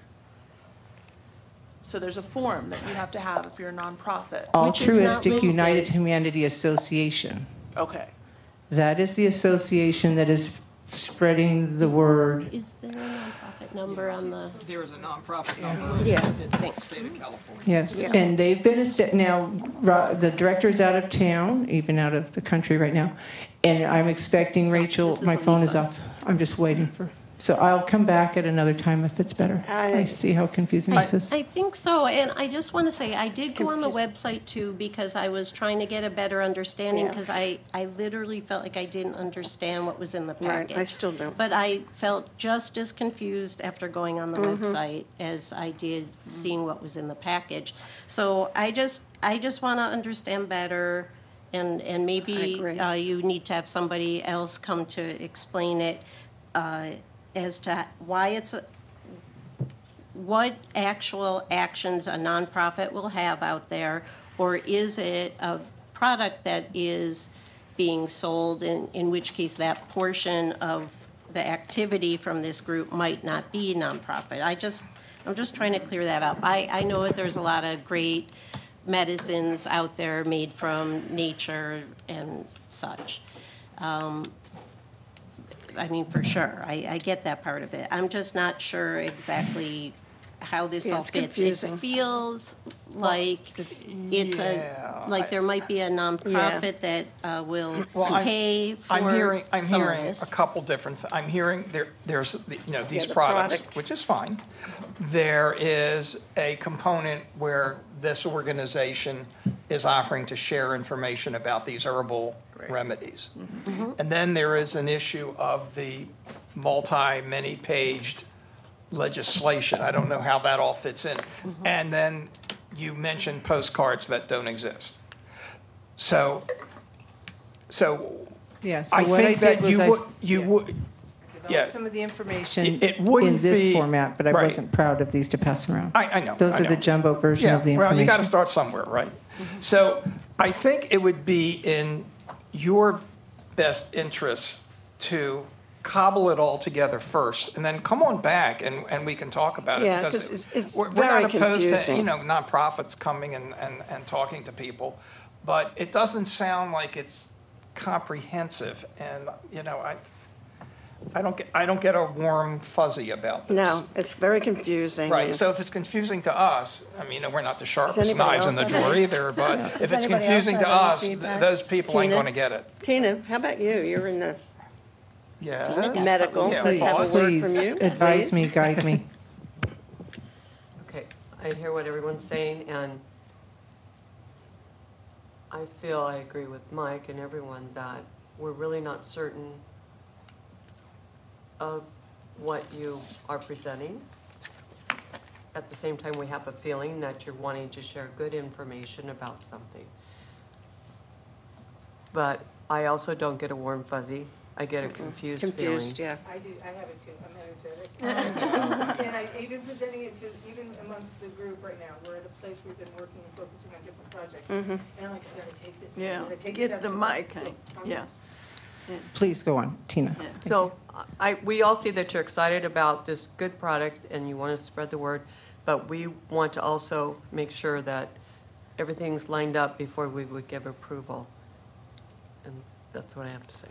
So there's a form that you have to have if you're a nonprofit. Altruistic United Humanity Association. Okay. That is the association that is spreading the word. Is there a nonprofit number on the? There is a nonprofit number. Yeah, It's thanks. the state of California. Yes, Yeah. and they've been, now, the director's out of town, even out of the country right now, and I'm expecting Rachel, This is my phone is Elisa's. off. I'm just waiting for, so I'll come back at another time if it's better. I see how confusing this is. I think so, and I just want to say, I did go on the website too, because I was trying to get a better understanding, because I literally felt like I didn't understand what was in the Right, packet. I still don't. But I felt just as confused after going on the website as I did seeing what was in the package. So I just want to understand better, and maybe you need to have somebody else come to explain it as to why it's what actual actions a nonprofit will have out there, or is it a product that is being sold, in which case that portion of the activity from this group might not be nonprofit. I'm just trying to clear that up. I know that there's a lot of great medicines out there made from nature and such. I mean, for sure, I get that part of it. I'm just not sure exactly how this all it's fits. confusing. It feels like it's like there might be a nonprofit that will pay for I'm hearing some of a this. couple different, I'm hearing there's, these the products, product. which is fine. There is a component where this organization is offering to share information about these herbal remedies. And then there is an issue of the many-paged legislation. I don't know how that all fits in. And then you mentioned postcards that don't exist. So Yeah, so I what I think that did was you would, yeah. some of the information It wouldn't in this be- format, but I right. wasn't proud of these to pass around. I know. Those I are the know. jumbo version of the information. Well, you got to start somewhere, right? So I think it would be in your best interest to cobble it all together first, and then come on back and we can talk about it. Yeah, because 'cause it's we're very not opposed to, confusing. nonprofits coming and talking to people, but it doesn't sound like it's comprehensive, and, I don't get a warm fuzzy about this. No, it's very confusing. Right, so if it's confusing to us, I mean, we're not the sharpest anybody knives in the else drawer have- either, but Does if it's anybody else confusing to have any us, feedback? those people ain't Tina? gonna get it. Tina, how about you? You're in the Yes? medical. Yeah, Let's have a boss. word Please, from you. advise please. me, guide me. Okay, I hear what everyone's saying, and I feel I agree with Mike and everyone that we're really not certain of what you are presenting. At the same time, we have a feeling that you're wanting to share good information about something. But I also don't get a warm fuzzy. I get a confused feeling. Confused, yeah. I do, I have it too, I'm energetic. And I, even presenting it to, even amongst the group right now, we're at a place we've been working and focusing on different projects. Mhm. And I'm like, I gotta take this. Yeah, I gotta take get this out the to mic, Look, yeah. Please go on, Tina. Thank So we all see that you're excited about this good product and you want to spread the word, but we want to also make sure that everything's lined up before we would give approval. And that's what I have to say.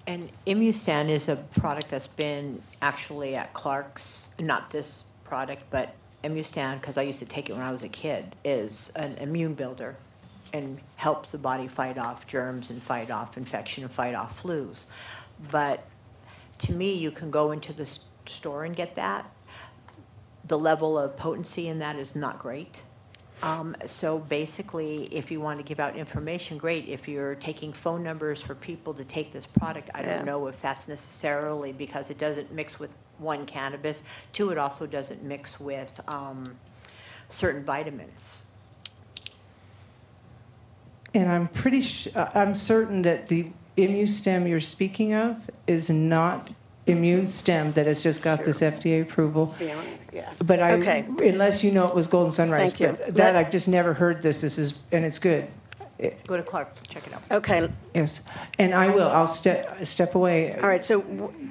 And Immustan is a product that's been actually at Clark's, not this product, but Immustan, because I used to take it when I was a kid, is an immune builder and helps the body fight off germs and fight off infection and fight off flus. But to me, you can go into the store and get that. The level of potency in that is not great. So basically, if you want to give out information, great. If you're taking phone numbers for people to take this product, I Yeah. don't know if that's necessarily because it doesn't mix with one, cannabis. Two, it also doesn't mix with certain vitamins. And I'm certain that the ImmuStem you're speaking of is not immune stem that has just got this FDA approval. Beyond, yeah. But Okay. unless you know it was Golden Sunrise, Thank you. but that I've just never heard this. And it's good. Go to Clark, check it out. Okay, Yes, and I'll step away. all right, so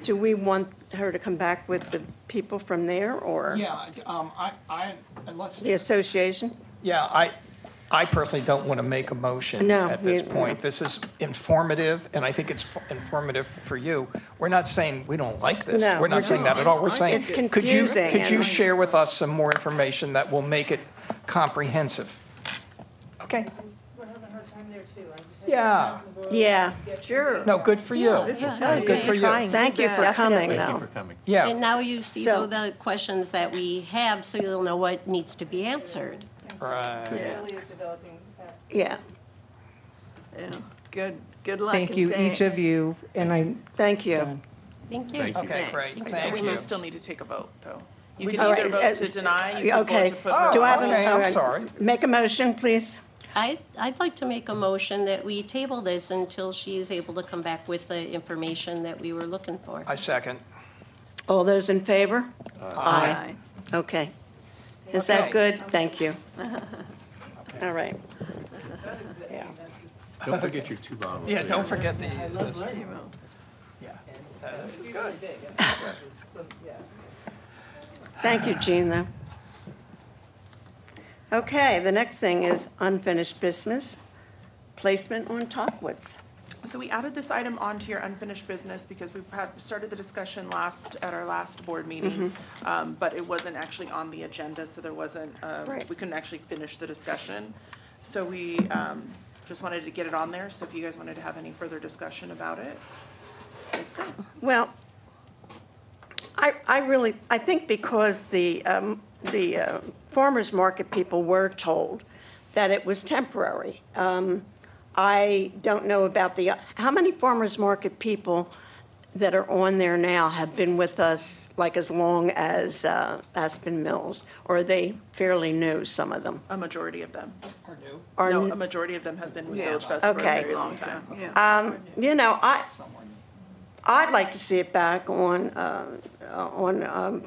do we want her to come back with the people from there, or Yeah, unless, the association? yeah, I personally don't want to make a motion No, at this we- point. This is informative, and I think it's informative for you. We're not saying we don't like this. No, We're not saying that at all. We're saying, It's confusing could you and- share with us some more information that will make it comprehensive? Okay, We're having a hard time there too. I'm just Yeah. Yeah, sure. no, good for you. Good for you. Thank you for coming, Thank you though. for coming. Yeah. And now you see So- though the questions that we have, so you'll know what needs to be answered. Right. really is developing. Yeah, Yeah, good luck. Thank and you, each of thanks. you, and I'm thank you. done. Thank you. Thank you. Okay, great, thank We you. do still need to take a vote, though. You We- can all either right, vote to deny, you can vote Okay, to put. Oh, do I have okay, all I'm right. sorry. Make a motion, please. I'd like to make a motion that we table this until she is able to come back with the information that we were looking for. I second. All those in favor? Aye. Okay. Is that Okay. good? Thank you. All right. Yeah. Don't forget your 2 bottles. Yeah, there. don't forget this. You will. Yeah, this is good. Thank you, Jean, though. Okay, the next thing is unfinished business, placement on Topwoods. So we added this item onto your unfinished business because we had started the discussion at our last board meeting, but it wasn't actually on the agenda, so there wasn't, Right. we couldn't actually finish the discussion. So we just wanted to get it on there, so if you guys wanted to have any further discussion about it, it's there. Well, I think because the farmer's market people were told that it was temporary. I don't know about how many farmer's market people that are on there now have been with us like as long as Aspen Mills, or are they fairly new, some of them? A majority of them. Are No, n- a majority of them have been with Yeah. VillageFest for a Okay. very long time. Yeah. You know, I'd like to see it back on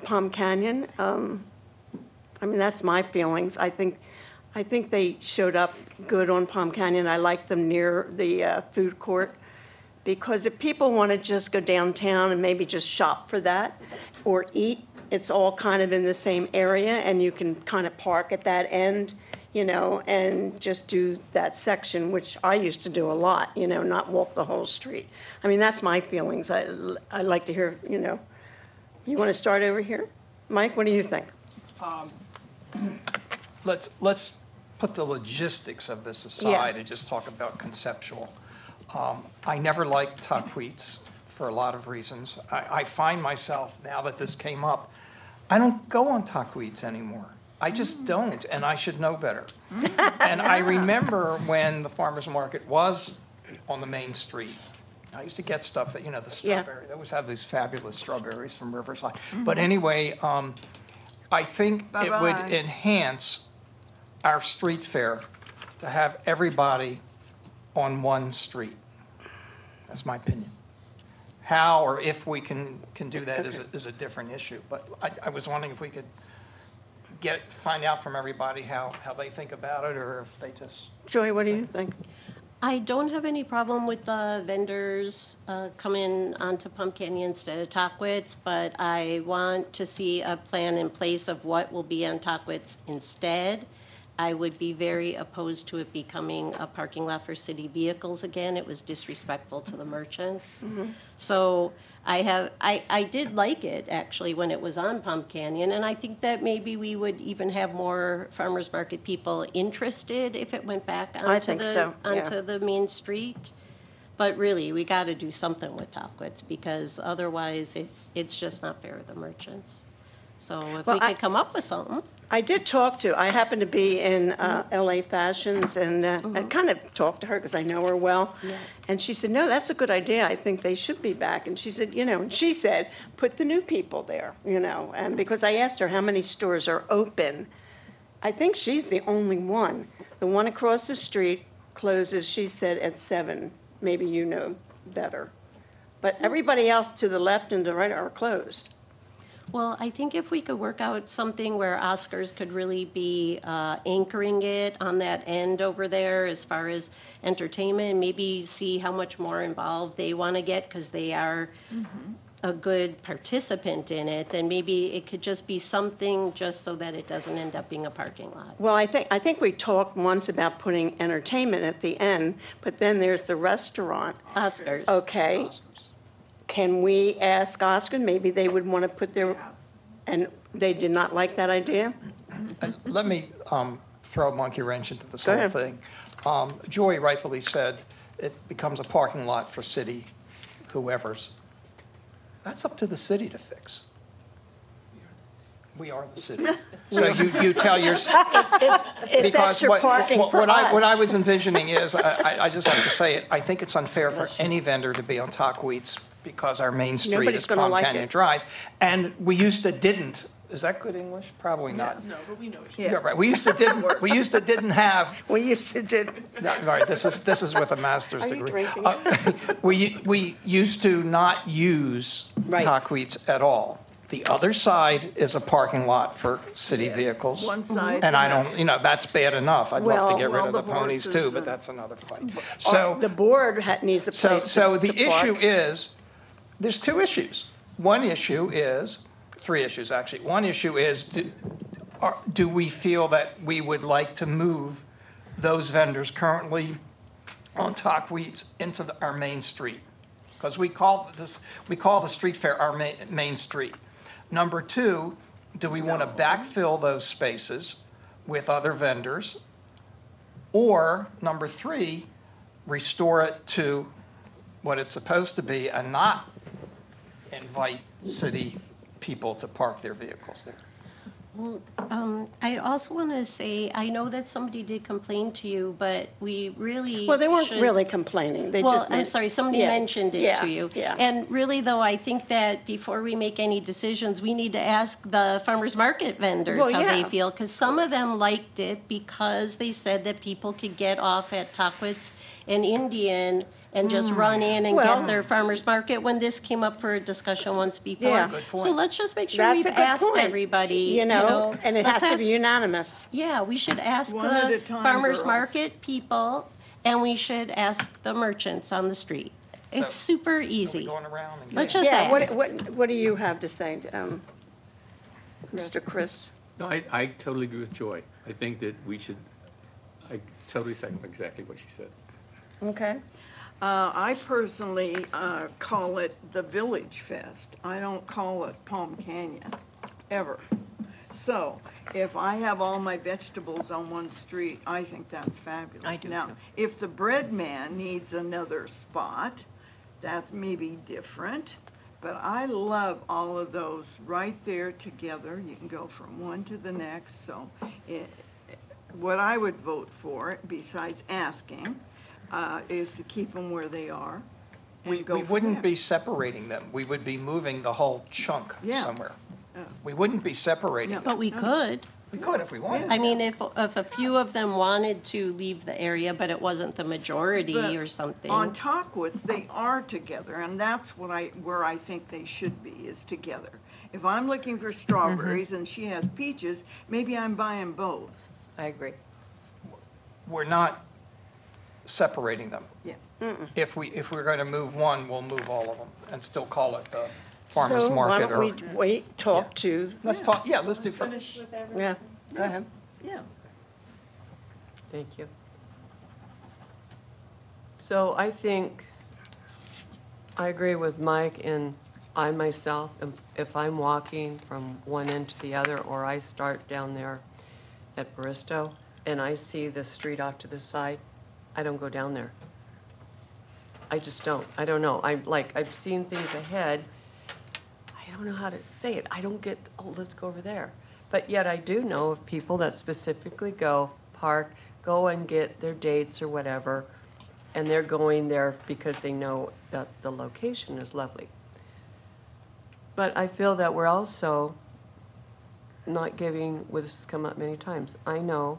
Palm Canyon. I mean, that's my feelings. I think they showed up good on Palm Canyon. I like them near the food court, because if people want to just go downtown and maybe just shop for that or eat, it's all kind of in the same area, and you can kind of park at that end. and just do that section, which I used to do a lot, not walk the whole street. I mean, that's my feelings. I'd like to hear, you want to start over here? Mike, what do you think? Let's put the logistics of this aside and just talk about conceptual. I never liked tuckweeds for a lot of reasons. I find myself, now that this came up, I don't go on tuckweeds anymore. I just don't, and I should know better. And I remember when the farmer's market was on the main street. I used to get stuff that, the strawberry. They always have these fabulous strawberries from Riverside. But anyway, I think it would enhance our street fair to have everybody on one street. That's my opinion. How or if we can do that is a different issue. But I was wondering if we could find out from everybody how they think about it, or if they just... Joy, what do you think? I don't have any problem with the vendors coming onto Pump Canyon instead of Tockwitz, but I want to see a plan in place of what will be on Tockwitz instead. I would be very opposed to it becoming a parking lot for city vehicles again. It was disrespectful to the merchants. So I did like it, actually, when it was on Pump Canyon, and I think that maybe we would even have more farmers market people interested if it went back onto the main street. But really, we got to do something with Tockwitz, because otherwise it's just not fair to the merchants. So if we could come up with something. I happened to be in LA Fashions, and I kind of talked to her because I know her well. Yeah. And she said, no, that's a good idea. I think they should be back. And she said, put the new people there, and because I asked her how many stores are open. I think she's the only one. The one across the street closes, she said, at 7. Maybe you know better. But everybody else to the left and the right are closed. Well, I think if we could work out something where Oscars could really be anchoring it on that end over there as far as entertainment, and maybe see how much more involved they want to get, because they are a good participant in it, then maybe it could just be something just so that it doesn't end up being a parking lot. Well, I think we talked once about putting entertainment at the end, but then there's the restaurant. Oscars. Okay. Can we ask Oscar? Maybe they would want to put their, and they did not like that idea? Let me throw a monkey wrench into this whole thing. Joy rightfully said it becomes a parking lot for city whoever's. That's up to the city to fix. We are the city. So you tell your... It's extra parking for us. What I was envisioning is, I just have to say it, I think it's unfair for any vendor to be on Tockwitz, because our main street is Palm Canyon Drive. And we used to didn't. Is that good English? Probably not. No, but we know what Yeah, right. We used to didn't. We used to didn't have. We used to did. Right. This is with a master's Are you degree. drinking? We used to not use Tockwitz at all. The other side is a parking lot for city vehicles. One side. And I don't, that's bad enough. I'd love to get rid of the ponies too, but that's another fight. So the board needs a place So the to park. issue is, there's two issues. One issue is, 3 issues actually. One issue is, do we feel that we would like to move those vendors currently on Tockwitz into our main street? Because we call the street fair our main street. Number 2, do we want to backfill those spaces with other vendors? Or, number 3, restore it to what it's supposed to be and not invite city people to park their vehicles there? Well, I also want to say, I know that somebody did complain to you, but we really Well, they weren't should- really complaining. They Well, just I'm sorry, somebody mentioned it to you. Yeah. And really, though, I think that before we make any decisions, we need to ask the farmers market vendors Well, how they yeah. feel, because some of them liked it because they said that people could get off at Tockwitz and Indian and just run in and Well- get their farmers market, when this came up for a discussion once before. Yeah. Good point. So let's just make sure That's we've a good asked point. everybody, You know, and it let's has to be ask- unanimous. Yeah, we should ask One at a the time, farmers girls. market people, and we should ask the merchants on the street. It's super easy. Going around and Let's just Yeah, ask. what do you have to say, Mr. Chris? No, I totally agree with Joy. I think that we should totally second exactly what she said. Okay. I personally call it the Village Fest. I don't call it Palm Canyon, ever. So if I have all my vegetables on one street, I think that's fabulous. I do Now, too. if the bread man needs another spot, that's maybe different. But I love all of those right there together. You can go from one to the next. So what I would vote for, besides asking, is to keep them where they are. and We go from wouldn't there. be separating them. We would be moving the whole chunk Yeah. somewhere. Yeah. We wouldn't be separating No. them. But we could. We could if we wanted. I mean, if a few of them wanted to leave the area, but it wasn't the majority But or something. On Talkwitz, they are together, and that's where I think they should be, is together. If I'm looking for strawberries and she has peaches, maybe I'm buying both. I agree. We're not separating them. Yeah. If we're going to move one, we'll move all of them and still call it the farmer's market So why don't we wait, talk to, Let's talk, yeah, let's do. yeah, go ahead. Yeah. Thank you. So I think I agree with Mike, and I myself, if I'm walking from one end to the other, or I start down there at Baristo, and I see the street off to the side, I don't go down there. I just don't. I don't know. I've seen things ahead. I don't know how to say it. I don't get, oh, let's go over there. But yet I do know of people that specifically go, park, go and get their dates or whatever, and they're going there because they know that the location is lovely. But I feel that we're also not giving, well, this has come up many times, I know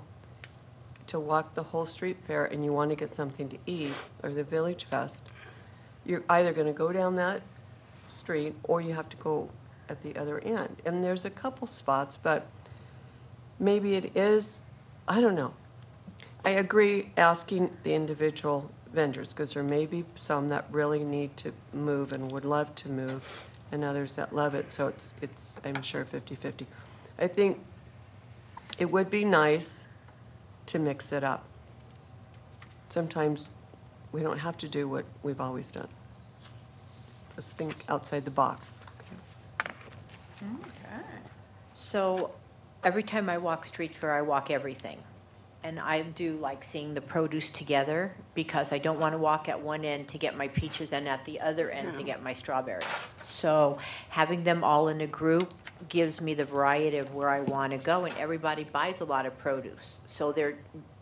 to walk the whole street fair and you want to get something to eat, or the Village Fest, you're either going to go down that street or you have to go at the other end. And there's a couple spots, but maybe it is, I don't know. I agree asking the individual vendors, because there may be some that really need to move and would love to move, and others that love it, so it's I'm sure 50-50. I think it would be nice to mix it up. Sometimes we don't have to do what we've always done. Let's think outside the box. So every time I walk street fair, I walk everything. And I do like seeing the produce together, because I don't want to walk at one end to get my peaches and at the other end to get my strawberries. So having them all in a group gives me the variety of where I want to go, and everybody buys a lot of produce. So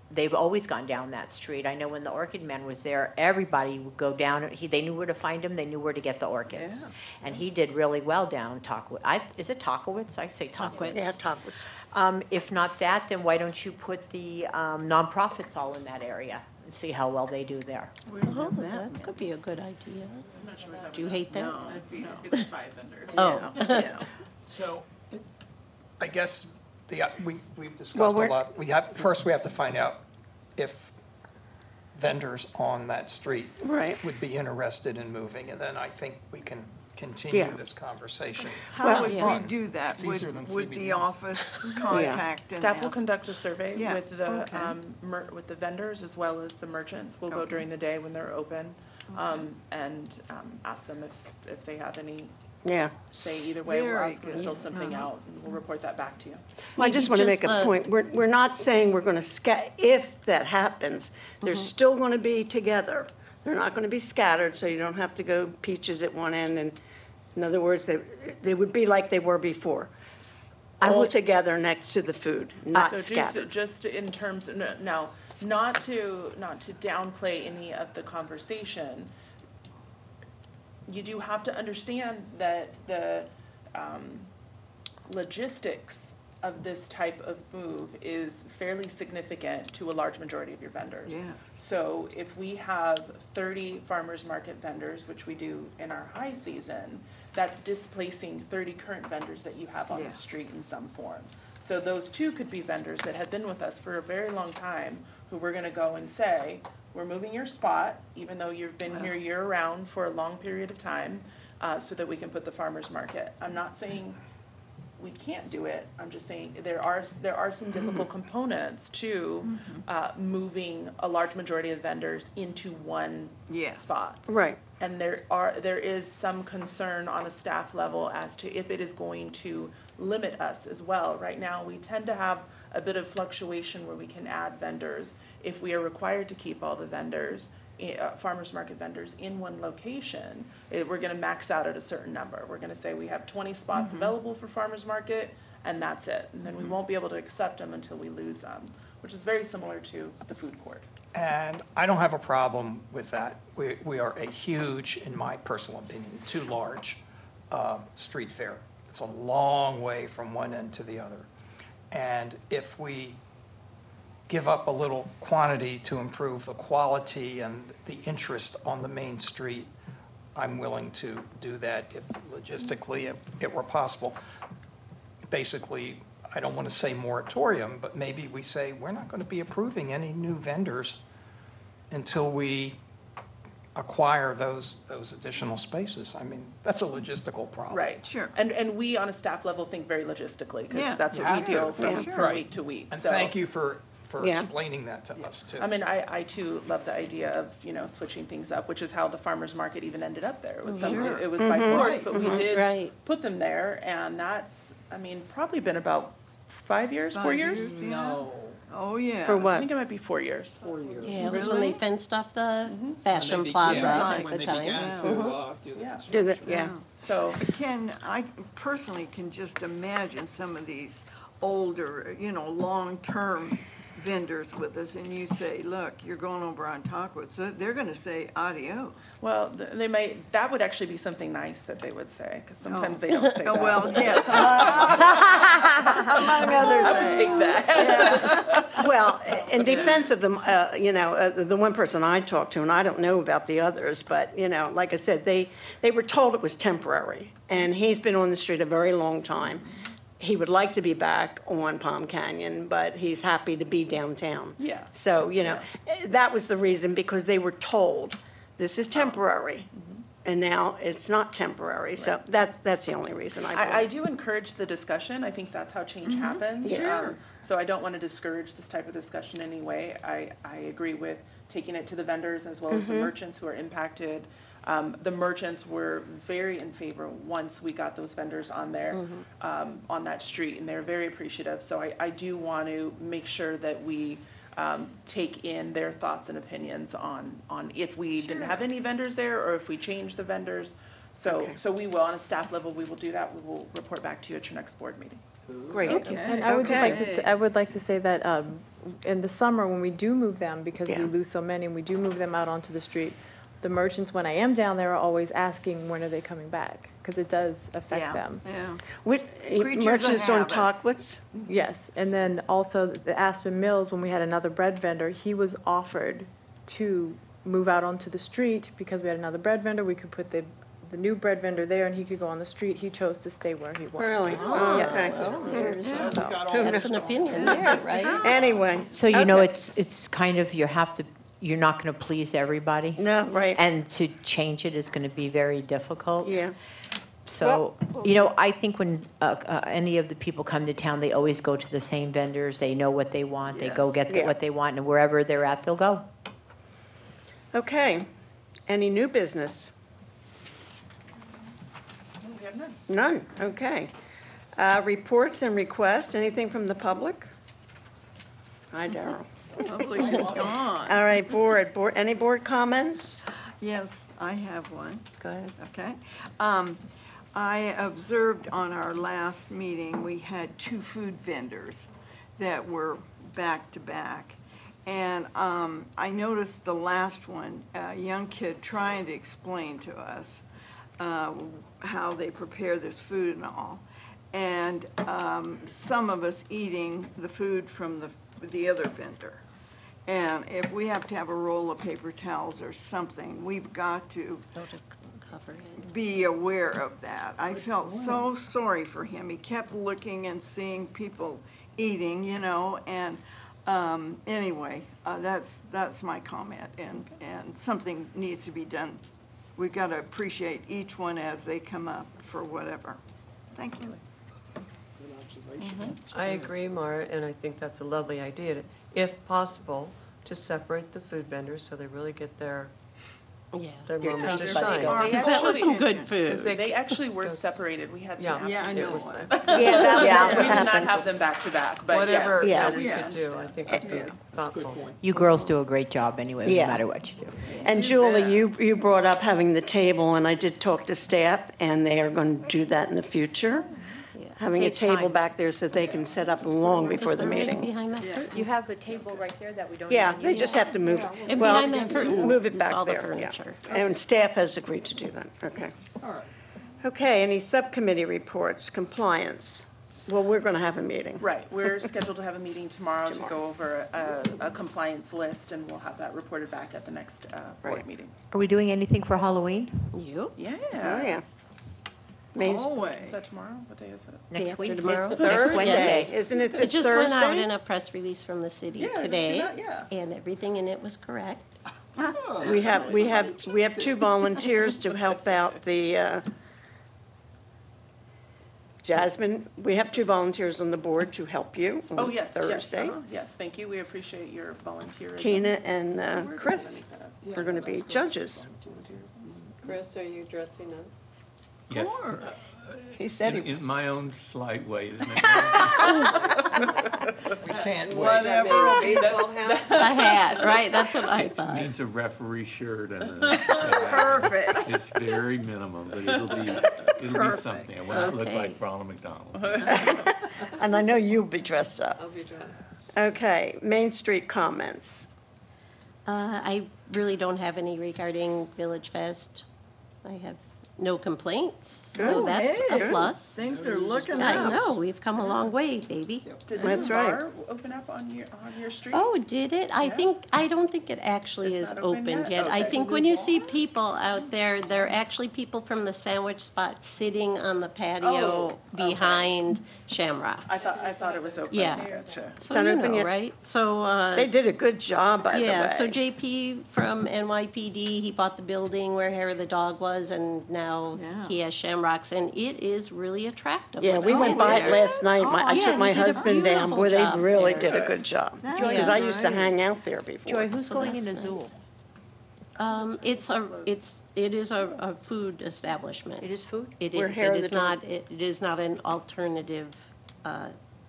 they've always gone down that street. I know when the Orchid Man was there, everybody would go down. They knew where to find him. They knew where to get the orchids. Yeah. And he did really well down Talkwitz. Is it Talkwitz? I say Talkwitz. Yeah, Talkwitz. If not that, then why don't you put the nonprofits all in that area and see how well they do there? Oh, that could be a good idea. Do you hate that? It'd be like 5 vendors. Oh. Yeah. So, I guess we've discussed Well, a we're- lot. First we have to find out if vendors on that street Right. would be interested in moving, and then I think we can continue Yeah. this conversation. How would Fun. we do that? It's easier than Would the CBDs. office contact and Staff will ask? conduct a survey Yeah, with the, okay. with the vendors as well as the merchants. We'll go Okay. during the day when they're open, and ask them if they have any Yeah. say either way. We'll Very ask them to good. fill something out, and we'll report that back to you. Well, I just want to make a point. We're not saying we're going to if that happens, they're still going to be together. They're not going to be scattered, so you don't have to go peaches at one end. And in other words, they would be like they were before. All together next to the food, not So scattered. just in terms, no, not to downplay any of the conversation. You do have to understand that the logistics of this type of move is fairly significant to a large majority of your vendors. Yes. So if we have 30 farmers market vendors, which we do in our high season, that's displacing 30 current vendors that you have on the Yes. street in some form. So those two could be vendors that have been with us for a very long time, who we're gonna go and say, we're moving your spot, even though you've been here year-round for a long period of time, so that we can put the farmer's market. I'm not saying we can't do it. I'm just saying, there are some difficult components to moving a large majority of vendors into one spot. Right. And there is some concern on a staff level as to if it is going to limit us as well. Right now, we tend to have a bit of fluctuation where we can add vendors. If we are required to keep all the vendors, farmers market vendors in one location, we're gonna max out at a certain number. We're gonna say we have 20 spots available for farmers market, and that's it. And then we won't be able to accept them until we lose them, which is very similar to the food court. And I don't have a problem with that. We are a huge, in my personal opinion, too large street fair. It's a long way from one end to the other. And if we give up a little quantity to improve the quality and the interest on the main street, I'm willing to do that if logistically it were possible. Basically, I don't want to say moratorium, but maybe we say we're not going to be approving any new vendors until we acquire those additional spaces. I mean, that's a logistical problem. Right. Sure. And we on a staff level think very logistically, because Yeah. that's You what we have deal to. from week to week. And So, thank you for Yeah. explaining that to us, too. I mean, I too love the idea of, switching things up, which is how the farmer's market even ended up there. It was Sure. it was by force, Right. but we did Right. put them there, and that's, probably been about 5 years, 4 years? No. Oh, yeah. For I what? think it might be 4 years. Yeah, it was when they fenced off the Fashion When they Plaza began- at when the they time. began to do the Yeah. Do the, construction. yeah. So, I personally can just imagine some of these older, long-term vendors with us, and you say, look, you're going over on Tacos, so they're gonna say adios. well, that would actually be something nice that they would say, because sometimes they don't say Oh, that. well, yes. Among other I would things. take that. Well, in defense of them, the one person I talked to, and I don't know about the others, but, like I said, they were told it was temporary. And he's been on the street a very long time. He would like to be back on Palm Canyon, but he's happy to be downtown. Yeah. So, that was the reason, because they were told, this is temporary. And now it's not temporary. So that's the only reason I do encourage the discussion. I think that's how change happens. Yeah. So I don't want to discourage this type of discussion in any way. I agree with taking it to the vendors as well as the merchants who are impacted. The merchants were very in favor once we got those vendors on there, on that street, and they're very appreciative. So I do want to make sure that we take in their thoughts and opinions on if we didn't have any vendors there or if we changed the vendors. So we will, on a staff level, we will do that. We will report back to you at your next board meeting. Great. Okay. And I would just like to, Okay. I would like to say that in the summer, when we do move them, because we Yeah. lose so many, and we do move them out onto the street, the merchants, when I am down there, are always asking, when are they coming back? Because it does affect them. Yeah. Which, Creatures merchants of on habit. Tockwitz? Yes, and then also the Aspen Mills, when we had another bread vendor, he was offered to move out onto the street because we had another bread vendor. We could put the new bread vendor there, and he could go on the street. He chose to stay where he was. Really? Yes. That's an opinion there, right? Anyway. So, okay. it's kind of, you're not going to please everybody. No, right. And to change it is going to be very difficult. Yeah. So, I think when any of the people come to town, they always go to the same vendors. They know what they want. They go get Yeah. what they want, and wherever they're at, they'll go. Okay. Any new business? None, okay. Reports and requests, anything from the public? Hi, Darrell. Public is gone. All right, board, any board comments? Yes, I have one. Go ahead. Okay. I observed on our last meeting, we had 2 food vendors that were back to back. And I noticed the last one, a young kid trying to explain to us how they prepare this food and all. And some of us eating the food from the other vendor. And if we have to have a roll of paper towels or something, we've got to be aware of that. I felt so sorry for him. He kept looking and seeing people eating, and anyway, that's my comment, and something needs to be done. We've got to appreciate each one as they come up for whatever. Thank you. I agree, Mara, and I think that's a lovely idea. If possible, to separate the food vendors so they really get their Your moment to taste buds shine. go. Because that was some good food. They actually were separated. We had some Yeah, I absences. know. We did not have them back to back, but Whatever yes. we could do, I think that's thoughtful. You girls do a great job anyway, no Yeah. matter what you do. And Julie, you brought up having the table, and I did talk to staff, and they are going to do that in the future. Having a Saves table time. back there so they can set up long before the meeting. Behind that curtain. You have a table right there that we don't Yeah, even they use. just have to move it. And Well, behind that curtain move it is back all the there, yeah. furniture. And staff has agreed to do that, okay. Okay, any subcommittee reports, compliance? Well, we're going to have a meeting. Right, we're scheduled to have a meeting tomorrow to go over a compliance list, and we'll have that reported back at the next board meeting. Are we doing anything for Halloween? You? Yeah. Oh, yeah. Main- Always. Is that tomorrow? What day is it? Day Next after week? tomorrow? It's Next Thursday, Wednesday. isn't it It this just went out Thursday? in a press release from the city Yeah, it just today, came out, yeah. and everything in it was correct. We have two volunteers to help out the, Jasmine, we have two volunteers on the board to help you Oh, on yes, Thursday. yes, thank you, we appreciate your volunteerism. Tina and Chris are going to be judges. Chris, are you dressing up? Yes. He said he. In my own slight way, isn't it? We can't wait. Whatever. A baseball hat? A hat, right, that's what I thought. Needs a referee shirt and a. Perfect. It's very minimum, but it'll be something. I will not look Okay. like Ronald McDonald. And I know you'll be dressed up. I'll be dressed. Okay, Main Street comments. I really don't have any regarding Village Fest. I have no complaints, so Good. that's Hey, a plus. Things are looking I up. know, we've come a long way, baby. Did the That's new right. bar open up on your street? Oh, did it? I Yeah. don't think it actually It's is not open opened yet? yet. I Okay. think when you see people out there, they're actually people from the sandwich spot sitting on the patio Oh, okay. behind Shamrocks. I thought it was open. Yeah. Gotcha. So Not you open know, yet. right? So, They did a good job, by the way. yeah, so JP from NYPD, he bought the building where Hair of the Dog was, and now Yeah. he has Shamrocks, and it is really attractive. Yeah, when we I'm went in by it there. last night. I Yeah, took my you did a husband down. beautiful Boy, they job really there. did a good job. That's Because I used to right. hang out there before. Joy, who's So going in that's Azul? It is a food establishment. It is food? It We're is. Hair It of is the not, it is not an alternative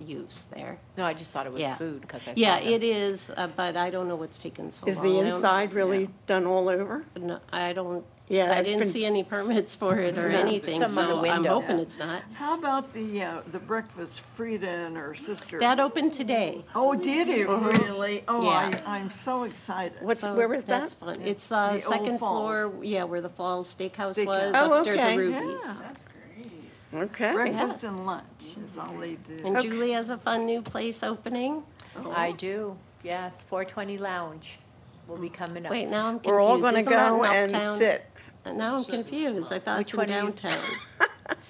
use there. No, I just thought it was Yeah. food because I saw Yeah, them. it is, but I don't know what's taken so long. Is the I don't- inside really done all over? No, I don't, Yeah, I it's didn't been- see any permits for it or No. anything, Some on the so I'm window. hoping it's not. How about the breakfast Frida and her sister? That opened today. Oh, did it really? Oh, Yeah. I'm so excited. So where was that? That's fun. It's The old second floor, Falls. yeah, where the Falls Steakhouse Steakhouse. was. Oh, Upstairs okay. are Ruby's. Yeah. That's great. Okay. Breakfast and lunch is all they do. And Julie has a fun new place opening. I do, yes, 420 Lounge will be coming up. Wait, now I'm confused. We're all going to Isn't that go in and Uptown? sit. Now I'm confused. I thought Which it's in one are you- downtown.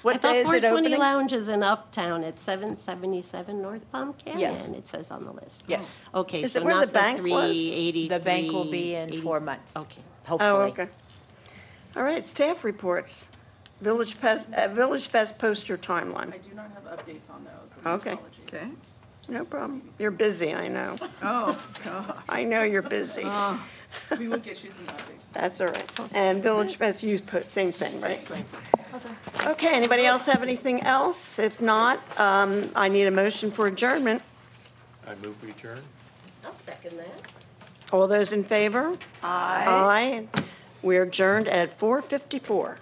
What I thought day is it 420 opening? Lounge is in Uptown at 777 North Palm Canyon. Yes. It says on the list. Yes. Okay, Is so it where not the bank was? 383. The bank will be in 4 months, Okay. hopefully. Oh, okay. All right, staff reports. Village Fest poster timeline. I do not have updates on those. Okay. Apologies. Okay. No problem. You're busy, I know. Oh, God. I know you're busy. We will get you some updates. That's all right. And Village Fest youth post, same thing, right? Okay, anybody else have anything else? If not, I need a motion for adjournment. I move we adjourn. I'll second that. All those in favor? Aye. Aye. We're adjourned at 4:54.